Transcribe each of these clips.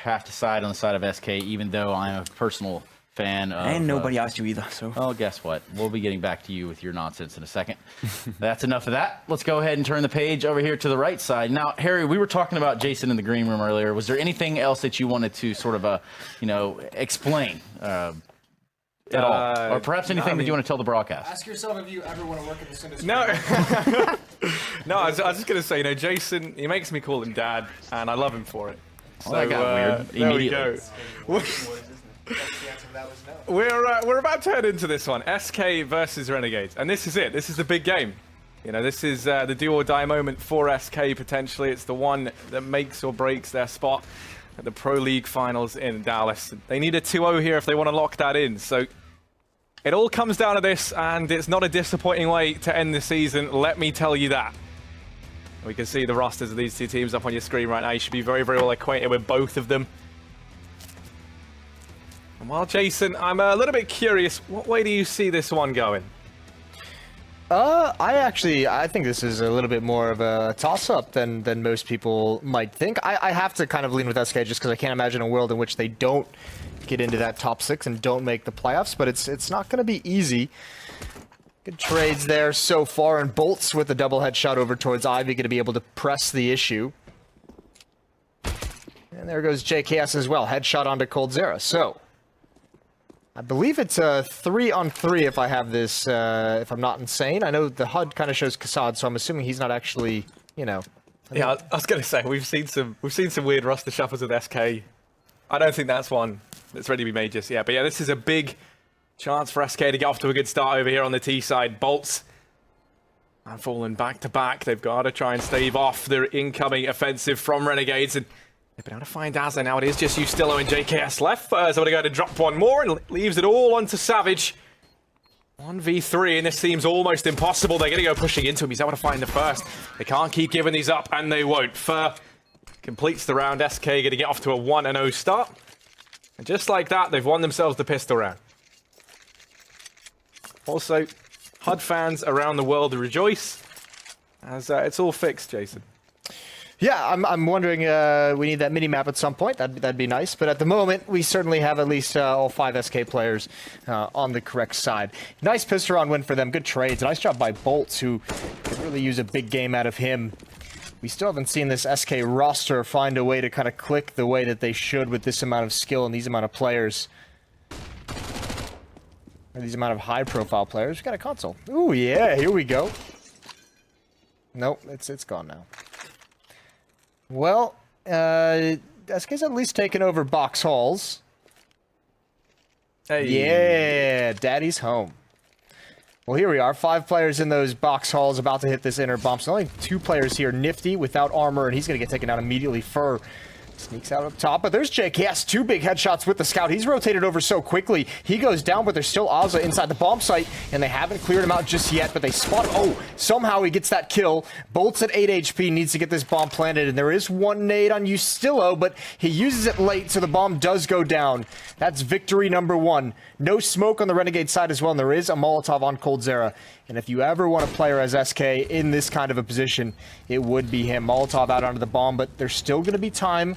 have to side on the side of SK, even though I'm a personal fan of... And nobody asked you either, so... Well, guess what? We'll be getting back to you with your nonsense in a second. That's enough of that. Let's go ahead and turn the page over here to the right side. Now, Harry, we were talking about Jason in the green room earlier. Was there anything else that you wanted to sort of, explain at all? Or perhaps anything that you want to tell the broadcast? Ask yourself if you ever want to work in this industry. No. No, I was just going to say, Jason, he makes me call him Dad, and I love him for it. So, that got weird immediately. There we go. We're about to head into this one, SK versus Renegades, and this is it. This is the big game. This is the do or die moment for SK potentially. It's the one that makes or breaks their spot at the Pro League finals in Dallas. They need a 2-0 here if they want to lock that in. So it all comes down to this, and it's not a disappointing way to end the season. Let me tell you that. We can see the rosters of these two teams up on your screen right now. You should be very, very well acquainted with both of them. Well, Jason, I'm a little bit curious. What way do you see this one going? I think this is a little bit more of a toss-up than most people might think. I have to kind of lean with SK just because I can't imagine a world in which they don't get into that top 6 and don't make the playoffs, but it's not going to be easy. Good trades there so far, and Bolts with a double headshot over towards Ivy going to be able to press the issue. And there goes JKS as well, headshot onto coldzera. So I believe it's a 3-on-3 if I have this, if I'm not insane. I know the HUD kind of shows Kassad, so I'm assuming he's not actually, Yeah, I was going to say, we've seen some weird roster shuffles with SK. I don't think that's one that's ready to be made just yet. But yeah, this is a big chance for SK to get off to a good start over here on the T side. Bolts are falling back to back. They've got to try and stave off their incoming offensive from Renegades. And they've been able to find Dazzler now. It is just Ustillo and JKS left. So they're going to drop one more and leaves it all onto Savage. 1v3, and this seems almost impossible. They're going to go pushing into him. He's able to find the first. They can't keep giving these up, and they won't. Fur completes the round. SK going to get off to a 1-0 start. And just like that, they've won themselves the pistol round. Also, HUD fans around the world rejoice, as it's all fixed, Jason. Yeah, I'm wondering, we need that mini-map at some point. That'd be nice. But at the moment, we certainly have at least all 5 SK players on the correct side. Nice pistol round win for them. Good trades. Nice job by Bolts, who could really use a big game out of him. We still haven't seen this SK roster find a way to kind of click the way that they should with this amount of skill and these amount of players. Or these amount of high-profile players. We got a console. Ooh, yeah, here we go. Nope, it's gone now. Well, SK's at least taken over box halls. Hey. Yeah, daddy's home. Well, here we are. 5 players in those box halls about to hit this inner bump. So only 2 players here. Nifty without armor, and he's going to get taken out immediately. Fur sneaks out up top, but there's JKS. 2 big headshots with the scout. He's rotated over so quickly. He goes down, but there's still Ozza inside the bomb site, and they haven't cleared him out just yet, but they spot him. Oh, somehow he gets that kill. Bolts at 8 HP, needs to get this bomb planted, and there is 1 nade on Ustillo, but he uses it late, so the bomb does go down. That's victory number 1. No smoke on the Renegade side as well, and there is a Molotov on coldzera. And if you ever want a player as SK in this kind of a position, it would be him. Molotov out onto the bomb, but there's still going to be time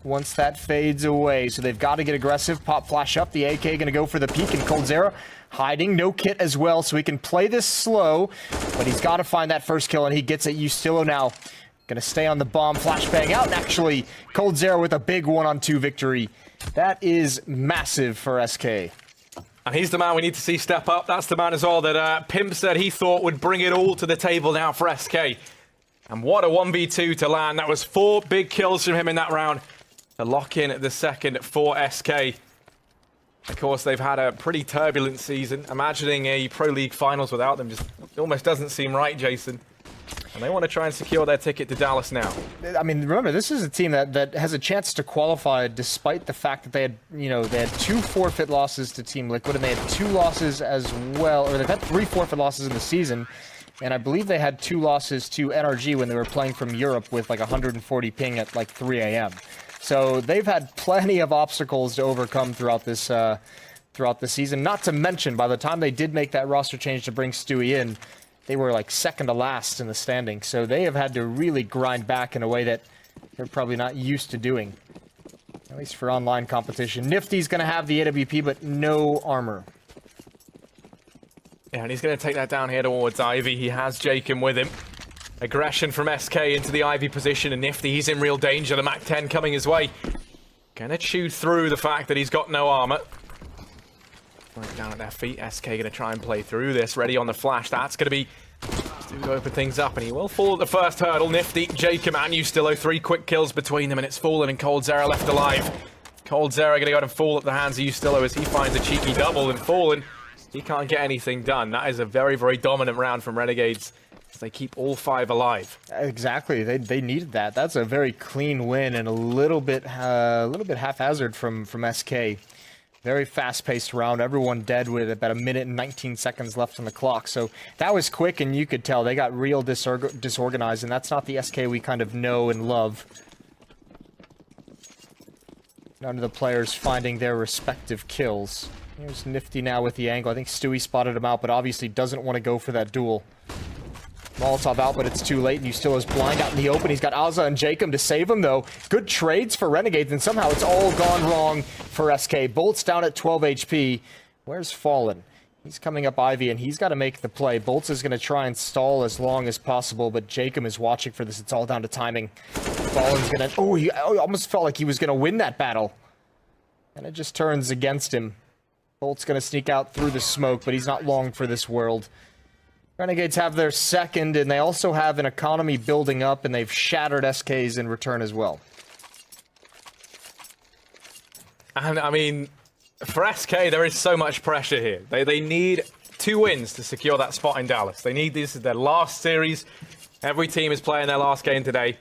once that fades away. So they've got to get aggressive. Pop flash up. The AK going to go for the peek, and coldzera hiding. No kit as well, so he can play this slow, but he's got to find that first kill, and he gets it. Ustillo now going to stay on the bomb. Flashbang out, and actually coldzera with a big 1-on-2 victory. That is massive for SK. And he's the man we need to see step up. That's the man as well that Pimp said he thought would bring it all to the table now for SK. And what a 1v2 to land. That was 4 big kills from him in that round to lock in the second for SK. Of course, they've had a pretty turbulent season. Imagining a Pro League finals without them just almost doesn't seem right, Jason. And they want to try and secure their ticket to Dallas now. I mean, remember, this is a team that has a chance to qualify despite the fact that they had, they had 2 forfeit losses to Team Liquid, and they had 2 losses as well, or they've had 3 forfeit losses in the season. And I believe they had 2 losses to NRG when they were playing from Europe with like 140 ping at like 3 a.m. So they've had plenty of obstacles to overcome throughout this season. Not to mention, by the time they did make that roster change to bring Stewie in, they were like second to last in the standings. So they have had to really grind back in a way that they're probably not used to doing. At least for online competition. Nifty's going to have the AWP, but no armor. Yeah, and he's going to take that down here towards Ivy. He has Jacob with him. Aggression from SK into the Ivy position, and Nifty, he's in real danger. The MAC-10 coming his way. Gonna chew through the fact that he's got no armor. Right down at their feet. SK gonna try and play through this. Ready on the flash. That's gonna be to open things up, and he will fall at the first hurdle. Nifty, Jacob, and Ustillo. 3 quick kills between them, and it's Fallen and coldzera left alive. coldzera gonna go and fall at the hands of Ustillo as he finds a cheeky double, and Fallen, he can't get anything done. That is a very, very dominant round from Renegades. They keep all 5 alive. Exactly, they needed that. That's a very clean win and a little bit haphazard from SK. Very fast-paced round. Everyone dead with about 1 minute and 19 seconds left on the clock. So that was quick, and you could tell they got real disorganized, and that's not the SK we kind of know and love. None of the players finding their respective kills. Here's Nifty now with the angle. I think Stewie spotted him out, but obviously doesn't want to go for that duel. Molotov out, but it's too late, and Ustillo's blind out in the open. He's got Azza and Jacob to save him, though. Good trades for Renegades, and somehow it's all gone wrong for SK. Bolt's down at 12 HP. Where's Fallen? He's coming up Ivy, and he's got to make the play. Boltz is going to try and stall as long as possible, but Jacob is watching for this. It's all down to timing. Fallen's going to... Oh, he almost felt like he was going to win that battle. And it just turns against him. Bolt's going to sneak out through the smoke, but he's not long for this world. Renegades have their second, and they also have an economy building up, and they've shattered SKs in return as well. And, I mean, for SK, there is so much pressure here. They need 2 wins to secure that spot in Dallas. They need this as their last series. Every team is playing their last game today.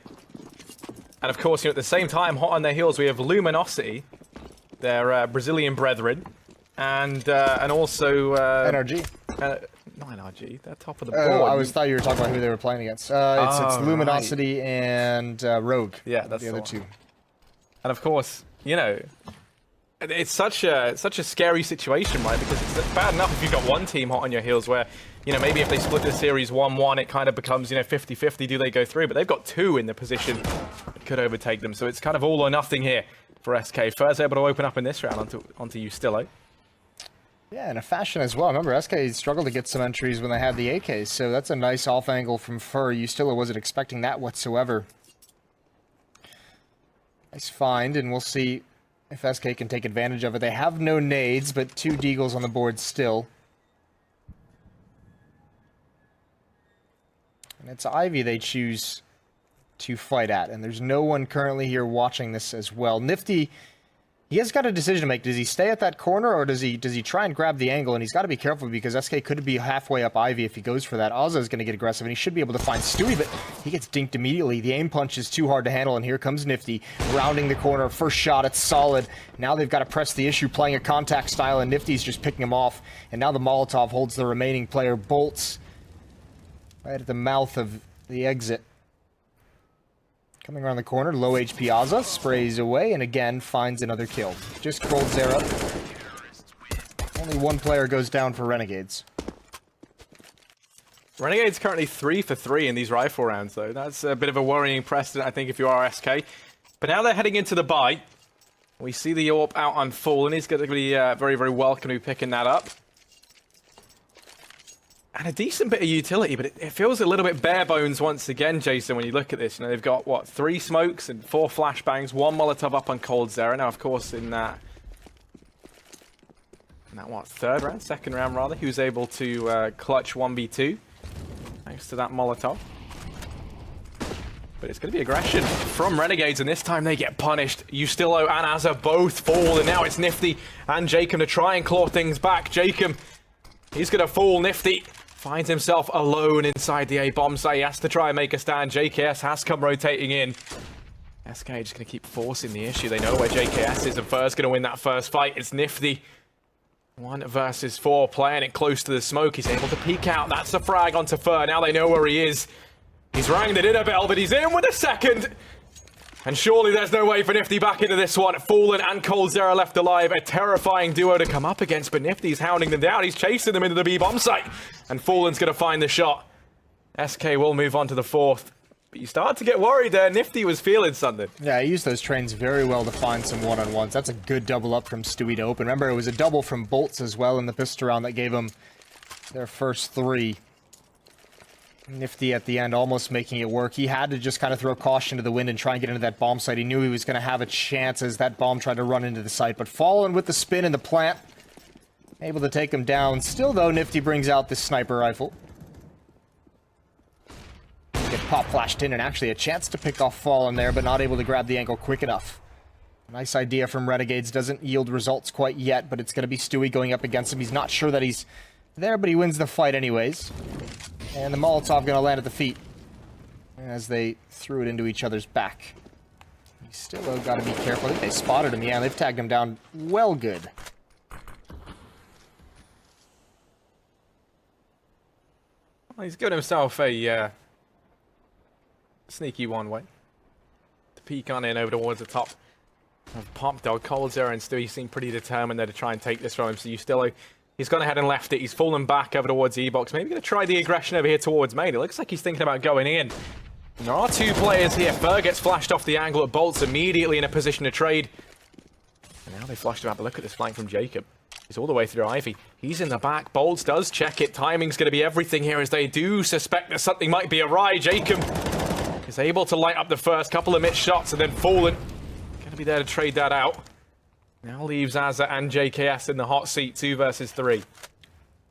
And, of course, at the same time, hot on their heels, we have Luminosity, their Brazilian brethren, and also... NRG. Not NRG, they're top of the board. I thought you were talking about who they were playing against. It's Luminosity and Rogue. Yeah, that's the other 2. And of course, you know, it's such a scary situation, right? Because it's bad enough if you've got one team hot on your heels where, you know, maybe if they split the series 1-1, it kind of becomes, you know, 50-50, do they go through? But they've got 2 in the position that could overtake them. So it's kind of all or nothing here for SK. First able to open up in this round onto Ustillo. Yeah, in a fashion as well. Remember, SK struggled to get some entries when they had the AKs, so that's a nice off angle from Fur. Ustillo wasn't expecting that whatsoever. Nice find, and we'll see if SK can take advantage of it. They have no nades, but 2 deagles on the board still. And it's Ivy they choose to fight at, and there's no one currently here watching this as well. Nifty... He has got a decision to make. Does he stay at that corner, or does he try and grab the angle? And he's got to be careful because SK could be halfway up Ivy if he goes for that. Azza is going to get aggressive, and he should be able to find Stewie, but he gets dinked immediately. The aim punch is too hard to handle, and here comes Nifty, rounding the corner. First shot, it's solid. Now they've got to press the issue, playing a contact style, and Nifty's just picking him off. And now the Molotov holds the remaining player. Boltz right at the mouth of the exit. Coming around the corner, low HP Azza sprays away and again finds another kill. Just coldzera. Only 1 player goes down for Renegades. Renegades currently 3 for 3 in these rifle rounds, though. That's a bit of a worrying precedent, I think, if you are SK. But now they're heading into the bye. We see the AWP out on full, and he's going to be very, very welcome to be picking that up. And a decent bit of utility, but it feels a little bit bare bones once again, Jason, when you look at this. You know, they've got, what, 3 smokes and 4 flashbangs, 1 Molotov up on coldzera. Now, of course, in that, what, 3rd round? 2nd round, rather, he was able to clutch 1v2, thanks to that Molotov. But it's going to be aggression from Renegades, and this time they get punished. Ustillo and Azza both fall, and now it's Nifty and Jacob to try and claw things back. Jacob, he's going to fall. Nifty finds himself alone inside the A-bomb site. He has to try and make a stand. JKS has come rotating in. SK just going to keep forcing the issue. They know where JKS is, and Fur's going to win that first fight. It's Nifty. 1 versus 4, playing it close to the smoke. He's able to peek out. That's a frag onto Fur. Now they know where he is. He's rang the dinner bell, but he's in with a second. And surely there's no way for Nifty back into this one. Fallen and coldzera left alive. A terrifying duo to come up against, but Nifty's hounding them down. He's chasing them into the B-bomb site. And Fallen's going to find the shot. SK will move on to the 4th. But you start to get worried there. Nifty was feeling something. Yeah, he used those trains very well to find some one-on-ones. That's a good double up from Stewie to open. Remember, it was a double from Bolts as well in the pistol round that gave them their first 3. Nifty at the end, almost making it work. He had to just kind of throw caution to the wind and try and get into that bomb site. He knew he was going to have a chance as that bomb tried to run into the site, but Fallen with the spin and the plant, able to take him down. Still, though, Nifty brings out this sniper rifle. Get pop flashed in and actually a chance to pick off Fallen there, but not able to grab the angle quick enough. Nice idea from Renegades. Doesn't yield results quite yet, but it's going to be Stewie going up against him. He's not sure that he's there, but he wins the fight anyways. And the Molotov going to land at the feet as they threw it into each other's back. He's still got to be careful. I think they spotted him. Yeah, they've tagged him down well good. Well, he's given himself a sneaky one way to peek on in over towards the top of Pop Dog. coldzera and Stewie seem pretty determined there to try and take this from him. So you still, he's gone ahead and left it. He's fallen back over towards E-Box. Maybe going to try the aggression over here towards main. It looks like he's thinking about going in. And there are 2 players here. Fur gets flashed off the angle at Bolts, immediately in a position to trade. And now they flashed him out. But look at this flank from Jacob. He's all the way through Ivy. He's in the back. Bolts does check it. Timing's going to be everything here as they do suspect that something might be awry. Jacob is able to light up the first couple of mid shots and then Fallen going to be there to trade that out. Now leaves Azza and JKS in the hot seat, 2 versus 3.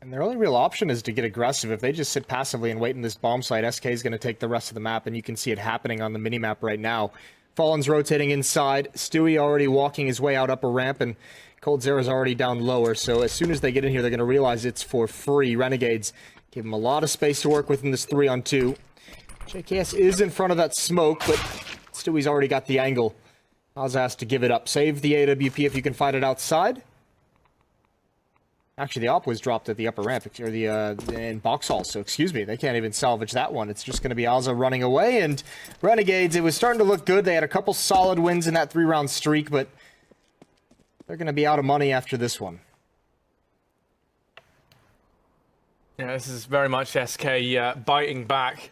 And their only real option is to get aggressive. If they just sit passively and wait in this bomb site, SK is going to take the rest of the map, and you can see it happening on the minimap right now. Fallen's rotating inside. Stewie already walking his way out up a ramp, and coldzera's already down lower. So as soon as they get in here, they're going to realize it's for free. Renegades give them a lot of space to work with in this 3-on-2. JKS is in front of that smoke, but Stewie's already got the angle. Oz has to give it up. Save the AWP if you can find it outside. Actually, the op was dropped at the upper ramp, or the in box hall, so excuse me, they can't even salvage that one. It's just going to be Ozza running away, and Renegades, it was starting to look good. They had a couple solid wins in that 3-round streak, but they're going to be out of money after this one. Yeah, this is very much SK biting back.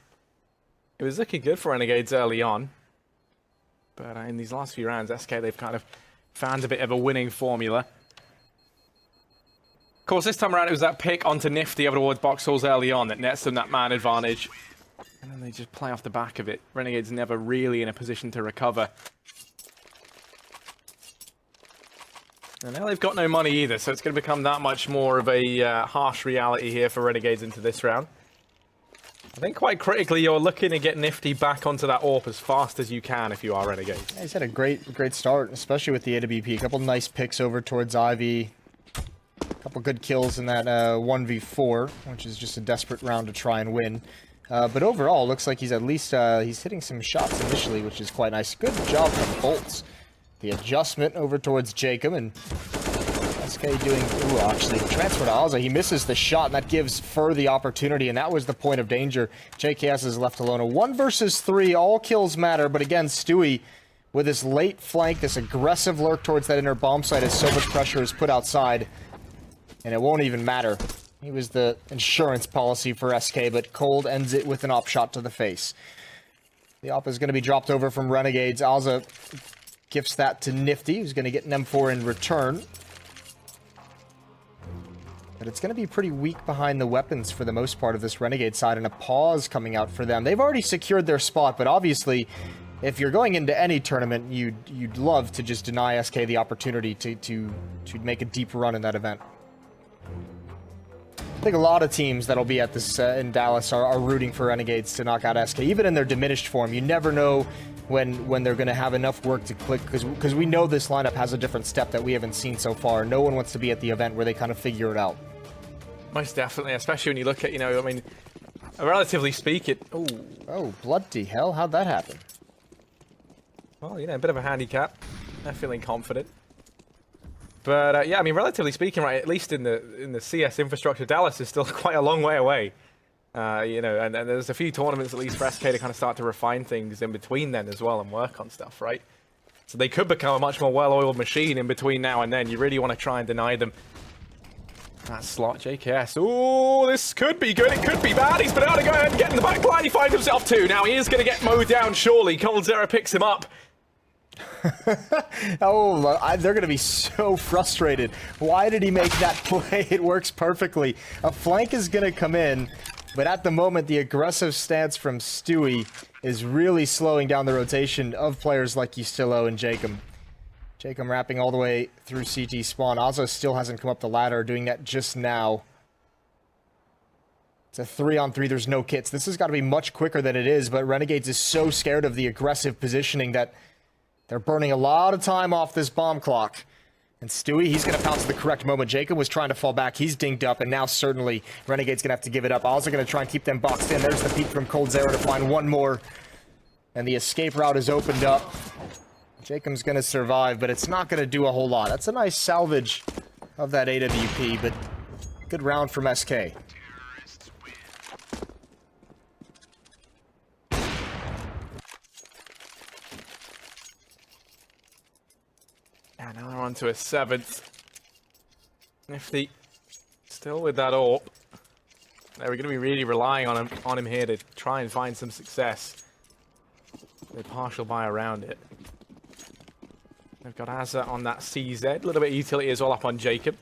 It was looking good for Renegades early on. But in these last few rounds, SK, they've kind of found a bit of a winning formula. Of course, this time around, it was that pick onto Nifty over towards box halls early on that nets them that man advantage. And then they just play off the back of it. Renegades never really in a position to recover. And now they've got no money either, so it's going to become that much more of a harsh reality here for Renegades into this round. I think quite critically, you're looking to get Nifty back onto that AWP as fast as you can if you are Renegades. Yeah, he's had a great start, especially with the AWP. A couple nice picks over towards Ivy. A couple good kills in that 1v4, which is just a desperate round to try and win. But overall, looks like he's at least he's hitting some shots initially, which is quite nice. Good job from Bolts. The adjustment over towards Jacob, and SK doing... Ooh, actually, the transfer to Alza. He misses the shot, and that gives Fur the opportunity, and that was the point of danger. JKS is left alone. A 1 versus 3, all kills matter, but again, Stewie, with his late flank, this aggressive lurk towards that inner bomb site as so much pressure is put outside, and it won't even matter. He was the insurance policy for SK, but Cold ends it with an op shot to the face. The op is going to be dropped over from Renegades. Alza gifts that to Nifty, who's going to get an M4 in return. But it's going to be pretty weak behind the weapons for the most part of this Renegade side, and a pause coming out for them. They've already secured their spot, but obviously, if you're going into any tournament, you'd love to just deny SK the opportunity to make a deep run in that event. I think a lot of teams that'll be at this in Dallas are rooting for Renegades to knock out SK. Even in their diminished form, you never know when they're going to have enough work to click, because we know this lineup has a different step that we haven't seen so far. No one wants to be at the event where they kind of figure it out. Most definitely, especially when you look at, you know, I mean, relatively speaking... Oh, bloody hell, how'd that happen? Well, you know, a bit of a handicap. They're feeling confident. But, yeah, I mean, relatively speaking, right, at least in the CS infrastructure, Dallas is still quite a long way away. You know, and there's a few tournaments, at least for SK, to kind of start to refine things in between then as well and work on stuff, right? So they could become a much more well-oiled machine in between now and then. You really want to try and deny them That slot, JKS. Ooh, this could be good. It could be bad. He's been able to go ahead and get in the back line. He finds himself two. Now he is going to get mowed down, surely. coldzera picks him up. Oh, they're going to be so frustrated. Why did he make that play? It works perfectly. A flank is going to come in, but at the moment, the aggressive stance from Stewie is really slowing down the rotation of players like Ystillo and Jacob. Jacob wrapping all the way through CT spawn. Ozzo still hasn't come up the ladder, doing that just now. It's a 3-on-3, there's no kits. This has got to be much quicker than it is, but Renegades is so scared of the aggressive positioning that they're burning a lot of time off this bomb clock. And Stewie, he's going to pounce at the correct moment. Jacob was trying to fall back. He's dinged up, and now certainly Renegade's going to have to give it up. Also going to try and keep them boxed in. There's the peek from coldzera to find one more. And the escape route is opened up. Jacob's going to survive, but it's not going to do a whole lot. That's a nice salvage of that AWP, but good round from SK. And now we're on to a 7th. Nifty. Still with that AWP. Now we're going to be really relying on him here to try and find some success. They partial buy around it. They've got Azza on that CZ. A little bit of utility as well up on Jacob.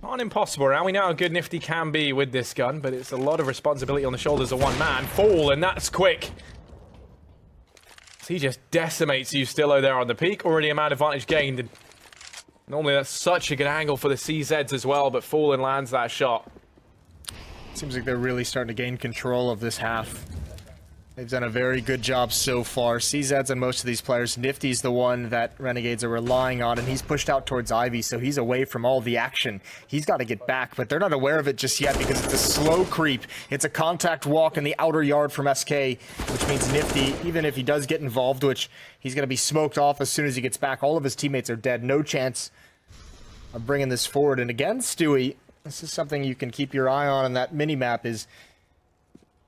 Not an impossible round. We know how good Nifty can be with this gun, but it's a lot of responsibility on the shoulders of one man. Fall, and that's quick. He just decimates Ystillo there on the peak. Already a man advantage gained. And normally that's such a good angle for the CZs as well, but Fallen lands that shot. Seems like they're really starting to gain control of this half. They've done a very good job so far. CZ's and most of these players. Nifty's the one that Renegades are relying on, and he's pushed out towards Ivy, so he's away from all the action. He's got to get back, but they're not aware of it just yet because it's a slow creep. It's a contact walk in the outer yard from SK, which means Nifty, even if he does get involved, which he's going to be smoked off as soon as he gets back, all of his teammates are dead. No chance of bringing this forward. And again, Stewie, this is something you can keep your eye on that mini-map is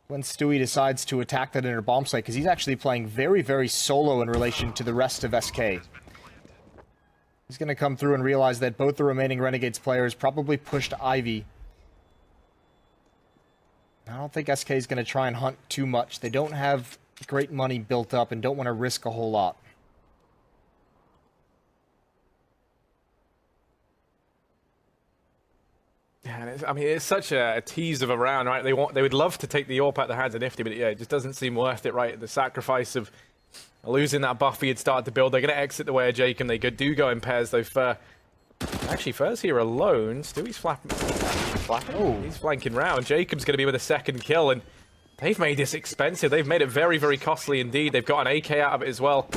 when Stewie decides to attack that inner bomb site, because he's actually playing very, very solo in relation to the rest of SK. He's going to come through and realize that both the remaining Renegades players probably pushed Ivy. I don't think SK is going to try and hunt too much. They don't have great money built up and don't want to risk a whole lot. Yeah, I mean, it's such a tease of a round, right? They would love to take the AWP out the hands of Nifty, but yeah, it just doesn't seem worth it, right? The sacrifice of losing that buff he had started to build. They're going to exit the way of Jacob. They do go in pairs, though. Actually, Fur's here alone. Stewie's flapping. Oh, he's flanking round. Jacob's going to be with a second kill, and they've made this expensive. They've made it very, very costly indeed. They've got an AK out of it as well.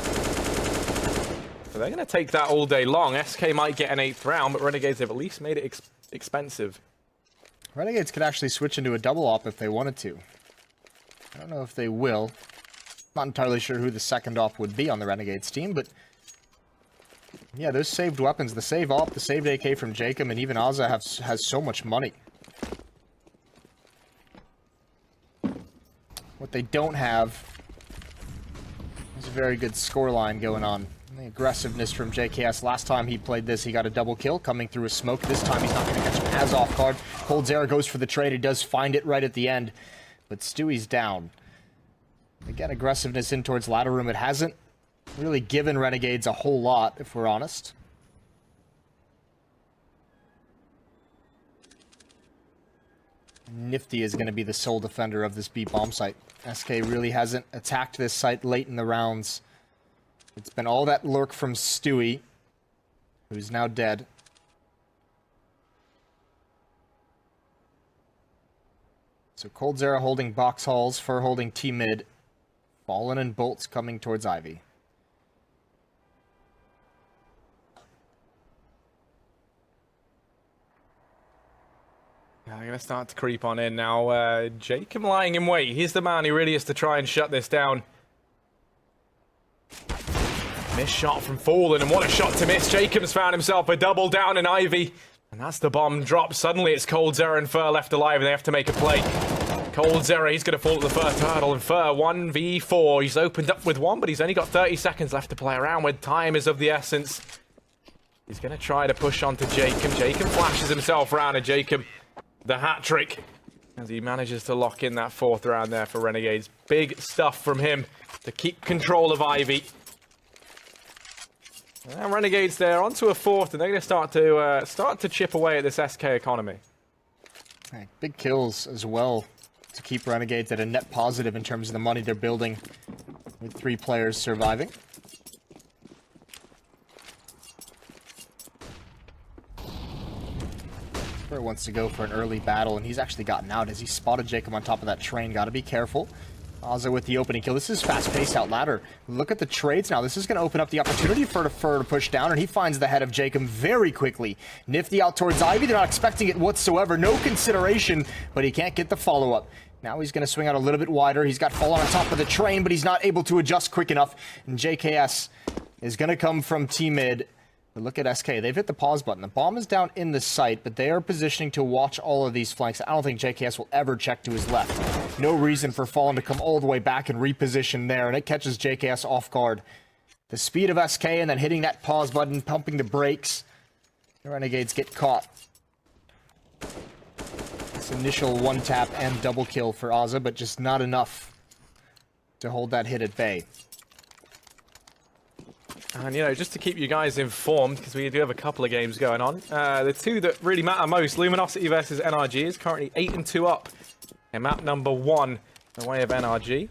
So they're going to take that all day long. SK might get an 8th round, but Renegades have at least made it expensive. Renegades could actually switch into a double op if they wanted to. I don't know if they will. Not entirely sure who the second op would be on the Renegades team, but yeah, those saved weapons, the save op, the saved AK from Jacob, and even Azza has so much money. What they don't have is a very good scoreline going on. The aggressiveness from JKS. Last time he played this, he got a double kill coming through a smoke. This time he's not going to catch him as off guard. coldzera goes for the trade. He does find it right at the end, but Stewie's down. Again, aggressiveness in towards ladder room. It hasn't really given Renegades a whole lot, if we're honest. Nifty is going to be the sole defender of this B bomb site. SK really hasn't attacked this site late in the rounds. It's been all that lurk from Stewie, who's now dead. So coldzera holding box halls, Fur holding T mid, Fallen and Bolts coming towards Ivy. Yeah, I'm going to start to creep on in now. Jacob lying in wait. He's the man who really has to try and shut this down. Missed shot from Fallen, and what a shot to miss. Jacob's found himself a double down in Ivy. And that's the bomb drop. Suddenly it's coldzera and Fur left alive, and they have to make a play. coldzera, he's going to fall at the first hurdle, and Fur 1v4. He's opened up with one, but he's only got 30 seconds left to play around with. Time is of the essence. He's going to try to push on to Jacob. Jacob flashes himself around, and Jacob, the hat trick, as he manages to lock in that 4th round there for Renegades. Big stuff from him to keep control of Ivy. And Renegades there onto a 4th, and they're going to start to chip away at this SK economy. Right, big kills as well to keep Renegades at a net positive in terms of the money they're building, with 3 players surviving. Spur wants to go for an early battle, and he's actually gotten out as he spotted Jacob on top of that train. Got to be careful. Ozza with the opening kill. This is fast-paced out ladder. Look at the trades now. This is going to open up the opportunity for Fur to push down, and he finds the head of Jacob very quickly. Nifty out towards Ivy. They're not expecting it whatsoever. No consideration, but he can't get the follow-up. Now he's going to swing out a little bit wider. He's got Fallen on top of the train, but he's not able to adjust quick enough. And JKS is going to come from T-mid. But look at SK. They've hit the pause button. The bomb is down in the site, but they are positioning to watch all of these flanks. I don't think JKS will ever check to his left. No reason for Fallen to come all the way back and reposition there, and it catches JKS off guard. The speed of SK and then hitting that pause button, pumping the brakes. The Renegades get caught. This initial one tap and double kill for Ozza, but just not enough to hold that hit at bay. And, you know, just to keep you guys informed, because we do have a couple of games going on, the 2 that really matter most, Luminosity versus NRG, is currently 8-2 up in map number 1, the way of NRG.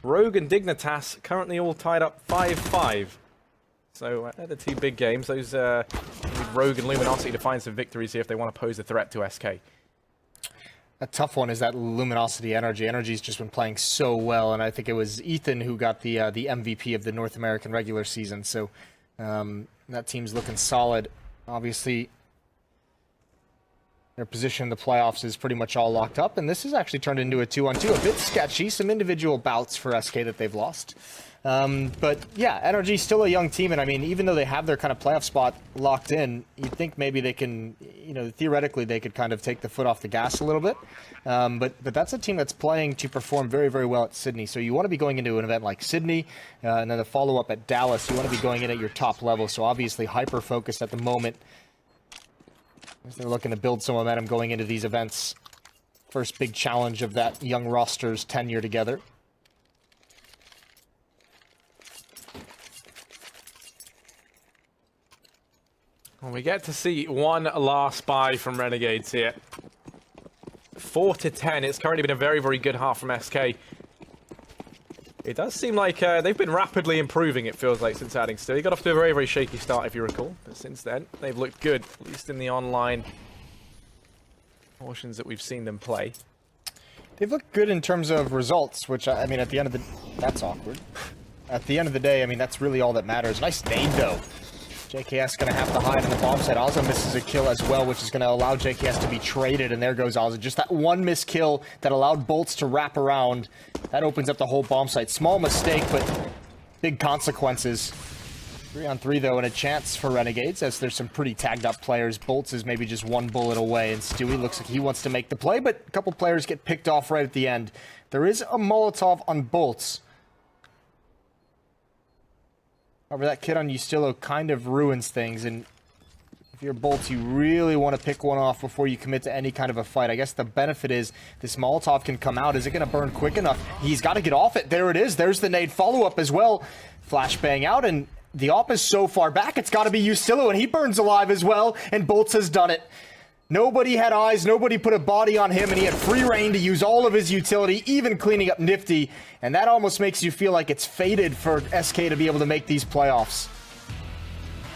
Rogue and Dignitas currently all tied up 5-5. So, they're the 2 big games. Those need Rogue and Luminosity to find some victories here if they want to pose a threat to SK. A tough one is that Luminosity Energy. Energy's just been playing so well, and I think it was Ethan who got the MVP of the North American regular season. So that team's looking solid. Obviously, their position in the playoffs is pretty much all locked up, and this has actually turned into a 2-on-2. A bit sketchy, some individual bouts for SK that they've lost. But yeah, NRG's still a young team, and I mean, even though they have their kind of playoff spot locked in, you'd think maybe they can, you know, theoretically they could kind of take the foot off the gas a little bit. But that's a team that's playing to perform very, very well at Sydney. So you want to be going into an event like Sydney, and then the follow-up at Dallas. You want to be going in at your top level. So obviously hyper-focused at the moment, as they're looking to build some momentum going into these events. First big challenge of that young roster's tenure together. Well, we get to see one last buy from Renegades here. 4-10. It's currently been a very, very good half from SK. It does seem like they've been rapidly improving, it feels like, since adding Still. He got off to a very, very shaky start, if you recall. But since then, they've looked good, at least in the online portions that we've seen them play. They've looked good in terms of results, which, I mean, at the end of the... That's awkward. At the end of the day, I mean, that's really all that matters. Nice nade, though. JKS going to have to hide in the bomb site. Ozza misses a kill as well, which is going to allow JKS to be traded, and there goes Ozza. Just that one missed kill that allowed bolts to wrap around. That opens up the whole bomb site. Small mistake, but big consequences. 3-on-3, though, and a chance for Renegades, as there's some pretty tagged up players. Bolts is maybe just one bullet away, and Stewie looks like he wants to make the play, but a couple players get picked off right at the end. There is a Molotov on Bolts. However, that kid on Ustillo kind of ruins things, and if you're Bolts, you really want to pick one off before you commit to any kind of a fight. I guess the benefit is this Molotov can come out. Is it going to burn quick enough? He's got to get off it. There it is. There's the nade follow-up as well. Flashbang out, and the op is so far back, it's got to be Ustillo, and he burns alive as well, and Bolts has done it. Nobody had eyes, nobody put a body on him, and he had free reign to use all of his utility, even cleaning up Nifty, and that almost makes you feel like it's fated for SK to be able to make these playoffs.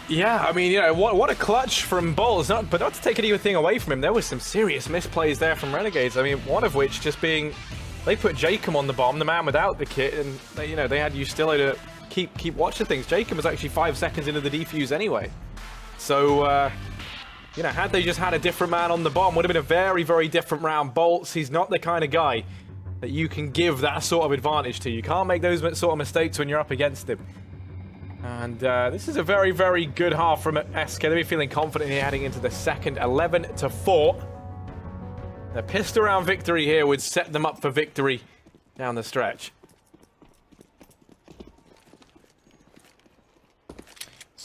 Yeah, I mean, you know, what a clutch from Bolts, but not to take anything away from him. There was some serious misplays there from Renegades. I mean, one of which just being, they put Jacob on the bomb, the man without the kit, and they, you know, they had Ustillo to keep watching things. Jacob was actually 5 seconds into the defuse anyway. So, you know, had they just had a different man on the bomb, would have been a very, very different round. Bolts, he's not the kind of guy that you can give that sort of advantage to. You can't make those sort of mistakes when you're up against him. And this is a very, very good half from SK. They'll be feeling confident here heading into the second, 11-4. The pissed around victory here would set them up for victory down the stretch.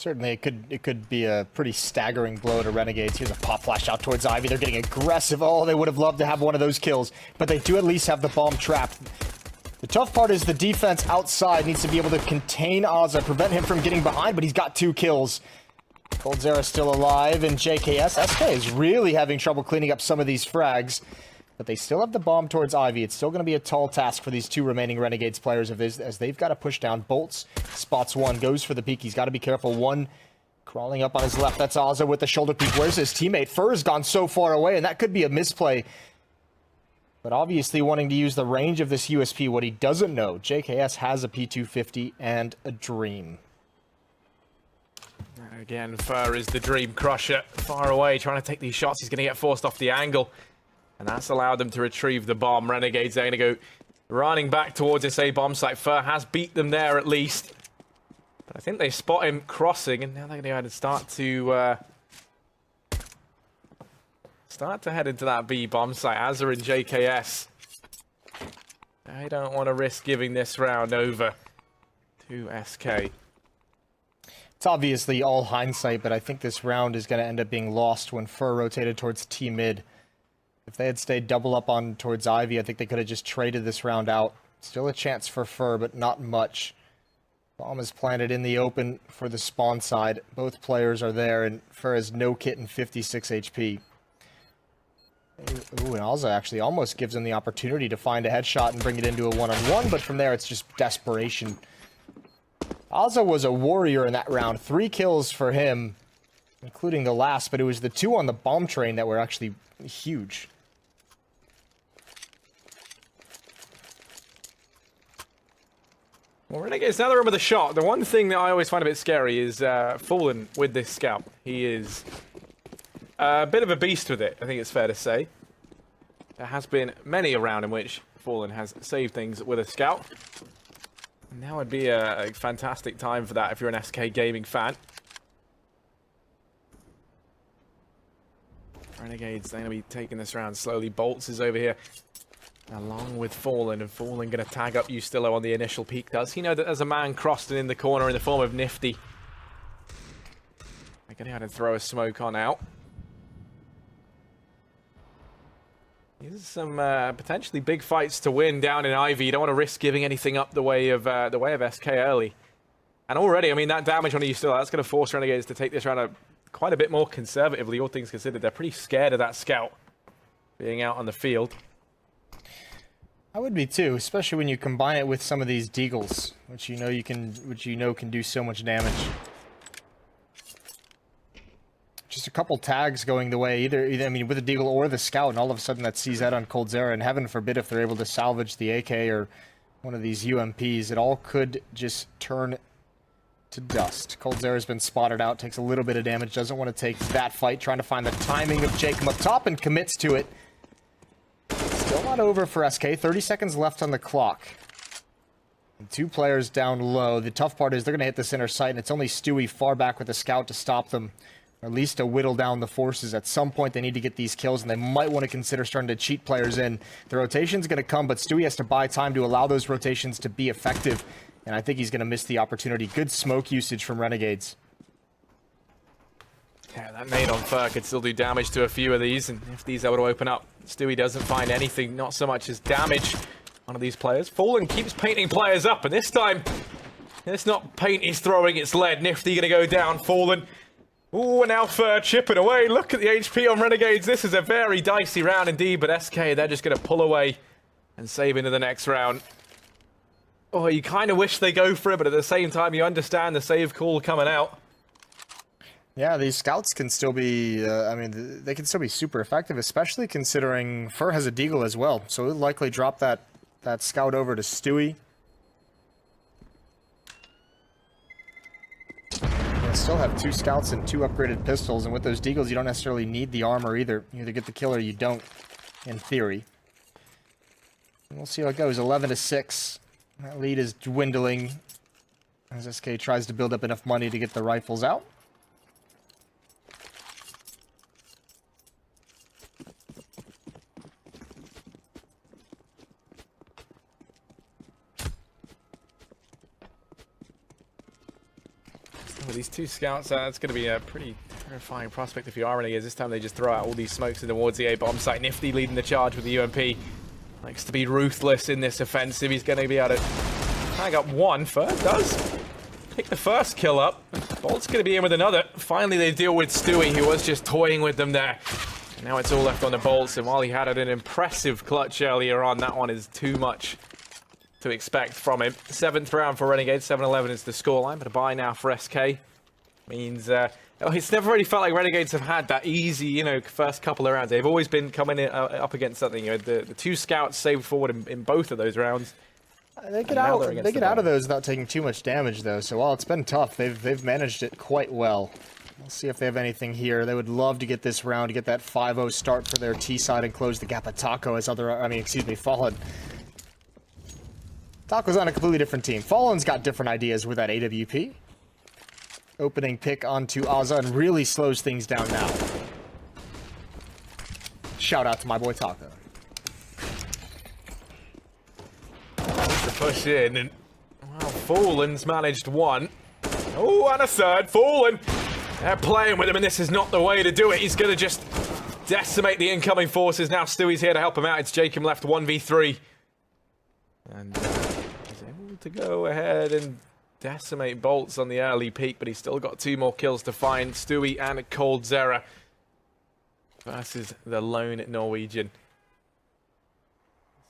Certainly, it could be a pretty staggering blow to Renegades. Here's a pop flash out towards Ivy. They're getting aggressive. Oh, they would have loved to have one of those kills, but they do at least have the bomb trapped. The tough part is the defense outside needs to be able to contain Ozza, prevent him from getting behind, but he's got 2 kills. Coldzera still alive, and JKS. SK is really having trouble cleaning up some of these frags, but they still have the bomb towards Ivy. It's still going to be a tall task for these 2 remaining Renegades players as they've got to push down. Bolts spots one, goes for the peek. He's got to be careful. One crawling up on his left. That's Ozza with the shoulder peek. Where's his teammate? Fur's gone so far away, and that could be a misplay. But obviously wanting to use the range of this USP, what he doesn't know, JKS has a P250 and a Dream. Again, Fur is the Dream Crusher. Far away, trying to take these shots. He's going to get forced off the angle. And that's allowed them to retrieve the bomb. Renegades, they're going to go running back towards this A bomb site. Fur has beat them there at least. But I think they spot him crossing, and now they're going to go ahead and start to head into that B bomb site. Azza and JKS. I don't want to risk giving this round over to SK. It's obviously all hindsight, but I think this round is going to end up being lost when Fur rotated towards T mid. If they had stayed double up on towards Ivy, I think they could have just traded this round out. Still a chance for Fur, but not much. Bomb is planted in the open for the spawn side. Both players are there, and Fur has no kit and 56 HP. Ooh, and Alza actually almost gives him the opportunity to find a headshot and bring it into a one-on-one, but from there it's just desperation. Alza was a warrior in that round. 3 kills for him, including the last, but it was the 2 on the bomb train that were actually huge. Well, Renegades, now they're in with a shot. The one thing that I always find a bit scary is Fallen with this scout. He is a bit of a beast with it, I think it's fair to say. There has been many a round in which Fallen has saved things with a scout. Now would be a fantastic time for that if you're an SK Gaming fan. Renegades, they're going to be taking this round slowly. Bolts is over here along with Fallen, and Fallen going to tag up Ustillo on the initial peek. Does he know that there's a man crossed in the corner in the form of Nifty? They're going to have to throw a smoke on out. These are some potentially big fights to win down in Ivy. You don't want to risk giving anything up the way of SK early. And already, I mean, that damage on Ustillo, that's going to force Renegades to take this round quite a bit more conservatively, all things considered. They're pretty scared of that scout being out on the field. I would be too, especially when you combine it with some of these deagles, which you know can do so much damage. Just a couple tags going the way, either I mean, with the deagle or the scout, and all of a sudden that sees that on Coldzera, and heaven forbid if they're able to salvage the AK or one of these UMPs, it all could just turn to dust. Coldzera's been spotted out, takes a little bit of damage, doesn't want to take that fight, trying to find the timing of Jacob up top, and commits to it. Still not over for SK, 30 seconds left on the clock. And 2 players down low. The tough part is they're going to hit the center site, and it's only Stewie far back with the scout to stop them. Or at least to whittle down the forces. At some point, they need to get these kills, and they might want to consider starting to cheat players in. The rotation's going to come, but Stewie has to buy time to allow those rotations to be effective. And I think he's going to miss the opportunity. Good smoke usage from Renegades. Yeah, that nade on Fur could still do damage to a few of these, and if these are able to open up, Stewie doesn't find anything, not so much as damage on of these players. Fallen keeps painting players up, and this time, it's not paint he's throwing, it's lead. Nifty gonna go down, Fallen. Ooh, and now Fur chipping away. Look at the HP on Renegades. This is a very dicey round indeed, but SK, they're just gonna pull away and save into the next round. Oh, you kind of wish they go for it, but at the same time, you understand the save call coming out. Yeah, these scouts can still be, I mean, they can still be super effective, especially considering Fur has a deagle as well. So he'll likely drop that scout over to Stewie. They still have 2 scouts and 2 upgraded pistols, and with those deagles, you don't necessarily need the armor either. You either get the kill or you don't, in theory. And we'll see how it goes. 11-6. That lead is dwindling as SK tries to build up enough money to get the rifles out. With these two scouts, that's going to be a pretty terrifying prospect if you are Renegades. This time they just throw out all these smokes in towards the A bomb site. Nifty leading the charge with the UMP. Likes to be ruthless in this offensive. He's going to be able to tag up one. First does pick the first kill up. Bolt's going to be in with another. Finally, they deal with Stewie, who was just toying with them there. And now it's all left on the Bolts, and while he had an impressive clutch earlier on, that one is too much to expect from him. 7th round for Renegades, 7-11 is the scoreline, but a bye now for SK. Means, it's never really felt like Renegades have had that easy, first couple of rounds. They've always been coming in, up against something. The two scouts saved forward in both of those rounds. They get out of those without taking too much damage, though. So while it's been tough, they've managed it quite well. We'll see if they have anything here. They would love to get this round, to get that 5-0 start for their T side and close the gap at Taco as Fallen. Taco's on a completely different team. Fallen's got different ideas with that AWP. Opening pick onto Azza and really slows things down now. Shout out to my boy Taco. To push in, and well, Fallen's managed one. Oh, and a third. Fallen! They're playing with him, and this is not the way to do it. He's going to just decimate the incoming forces. Now Stewie's here to help him out. It's Jacob left 1v3. And he's able to go ahead and decimate Bolts on the early peak, but he's still got 2 more kills to find. Stewie and coldzera versus the lone Norwegian.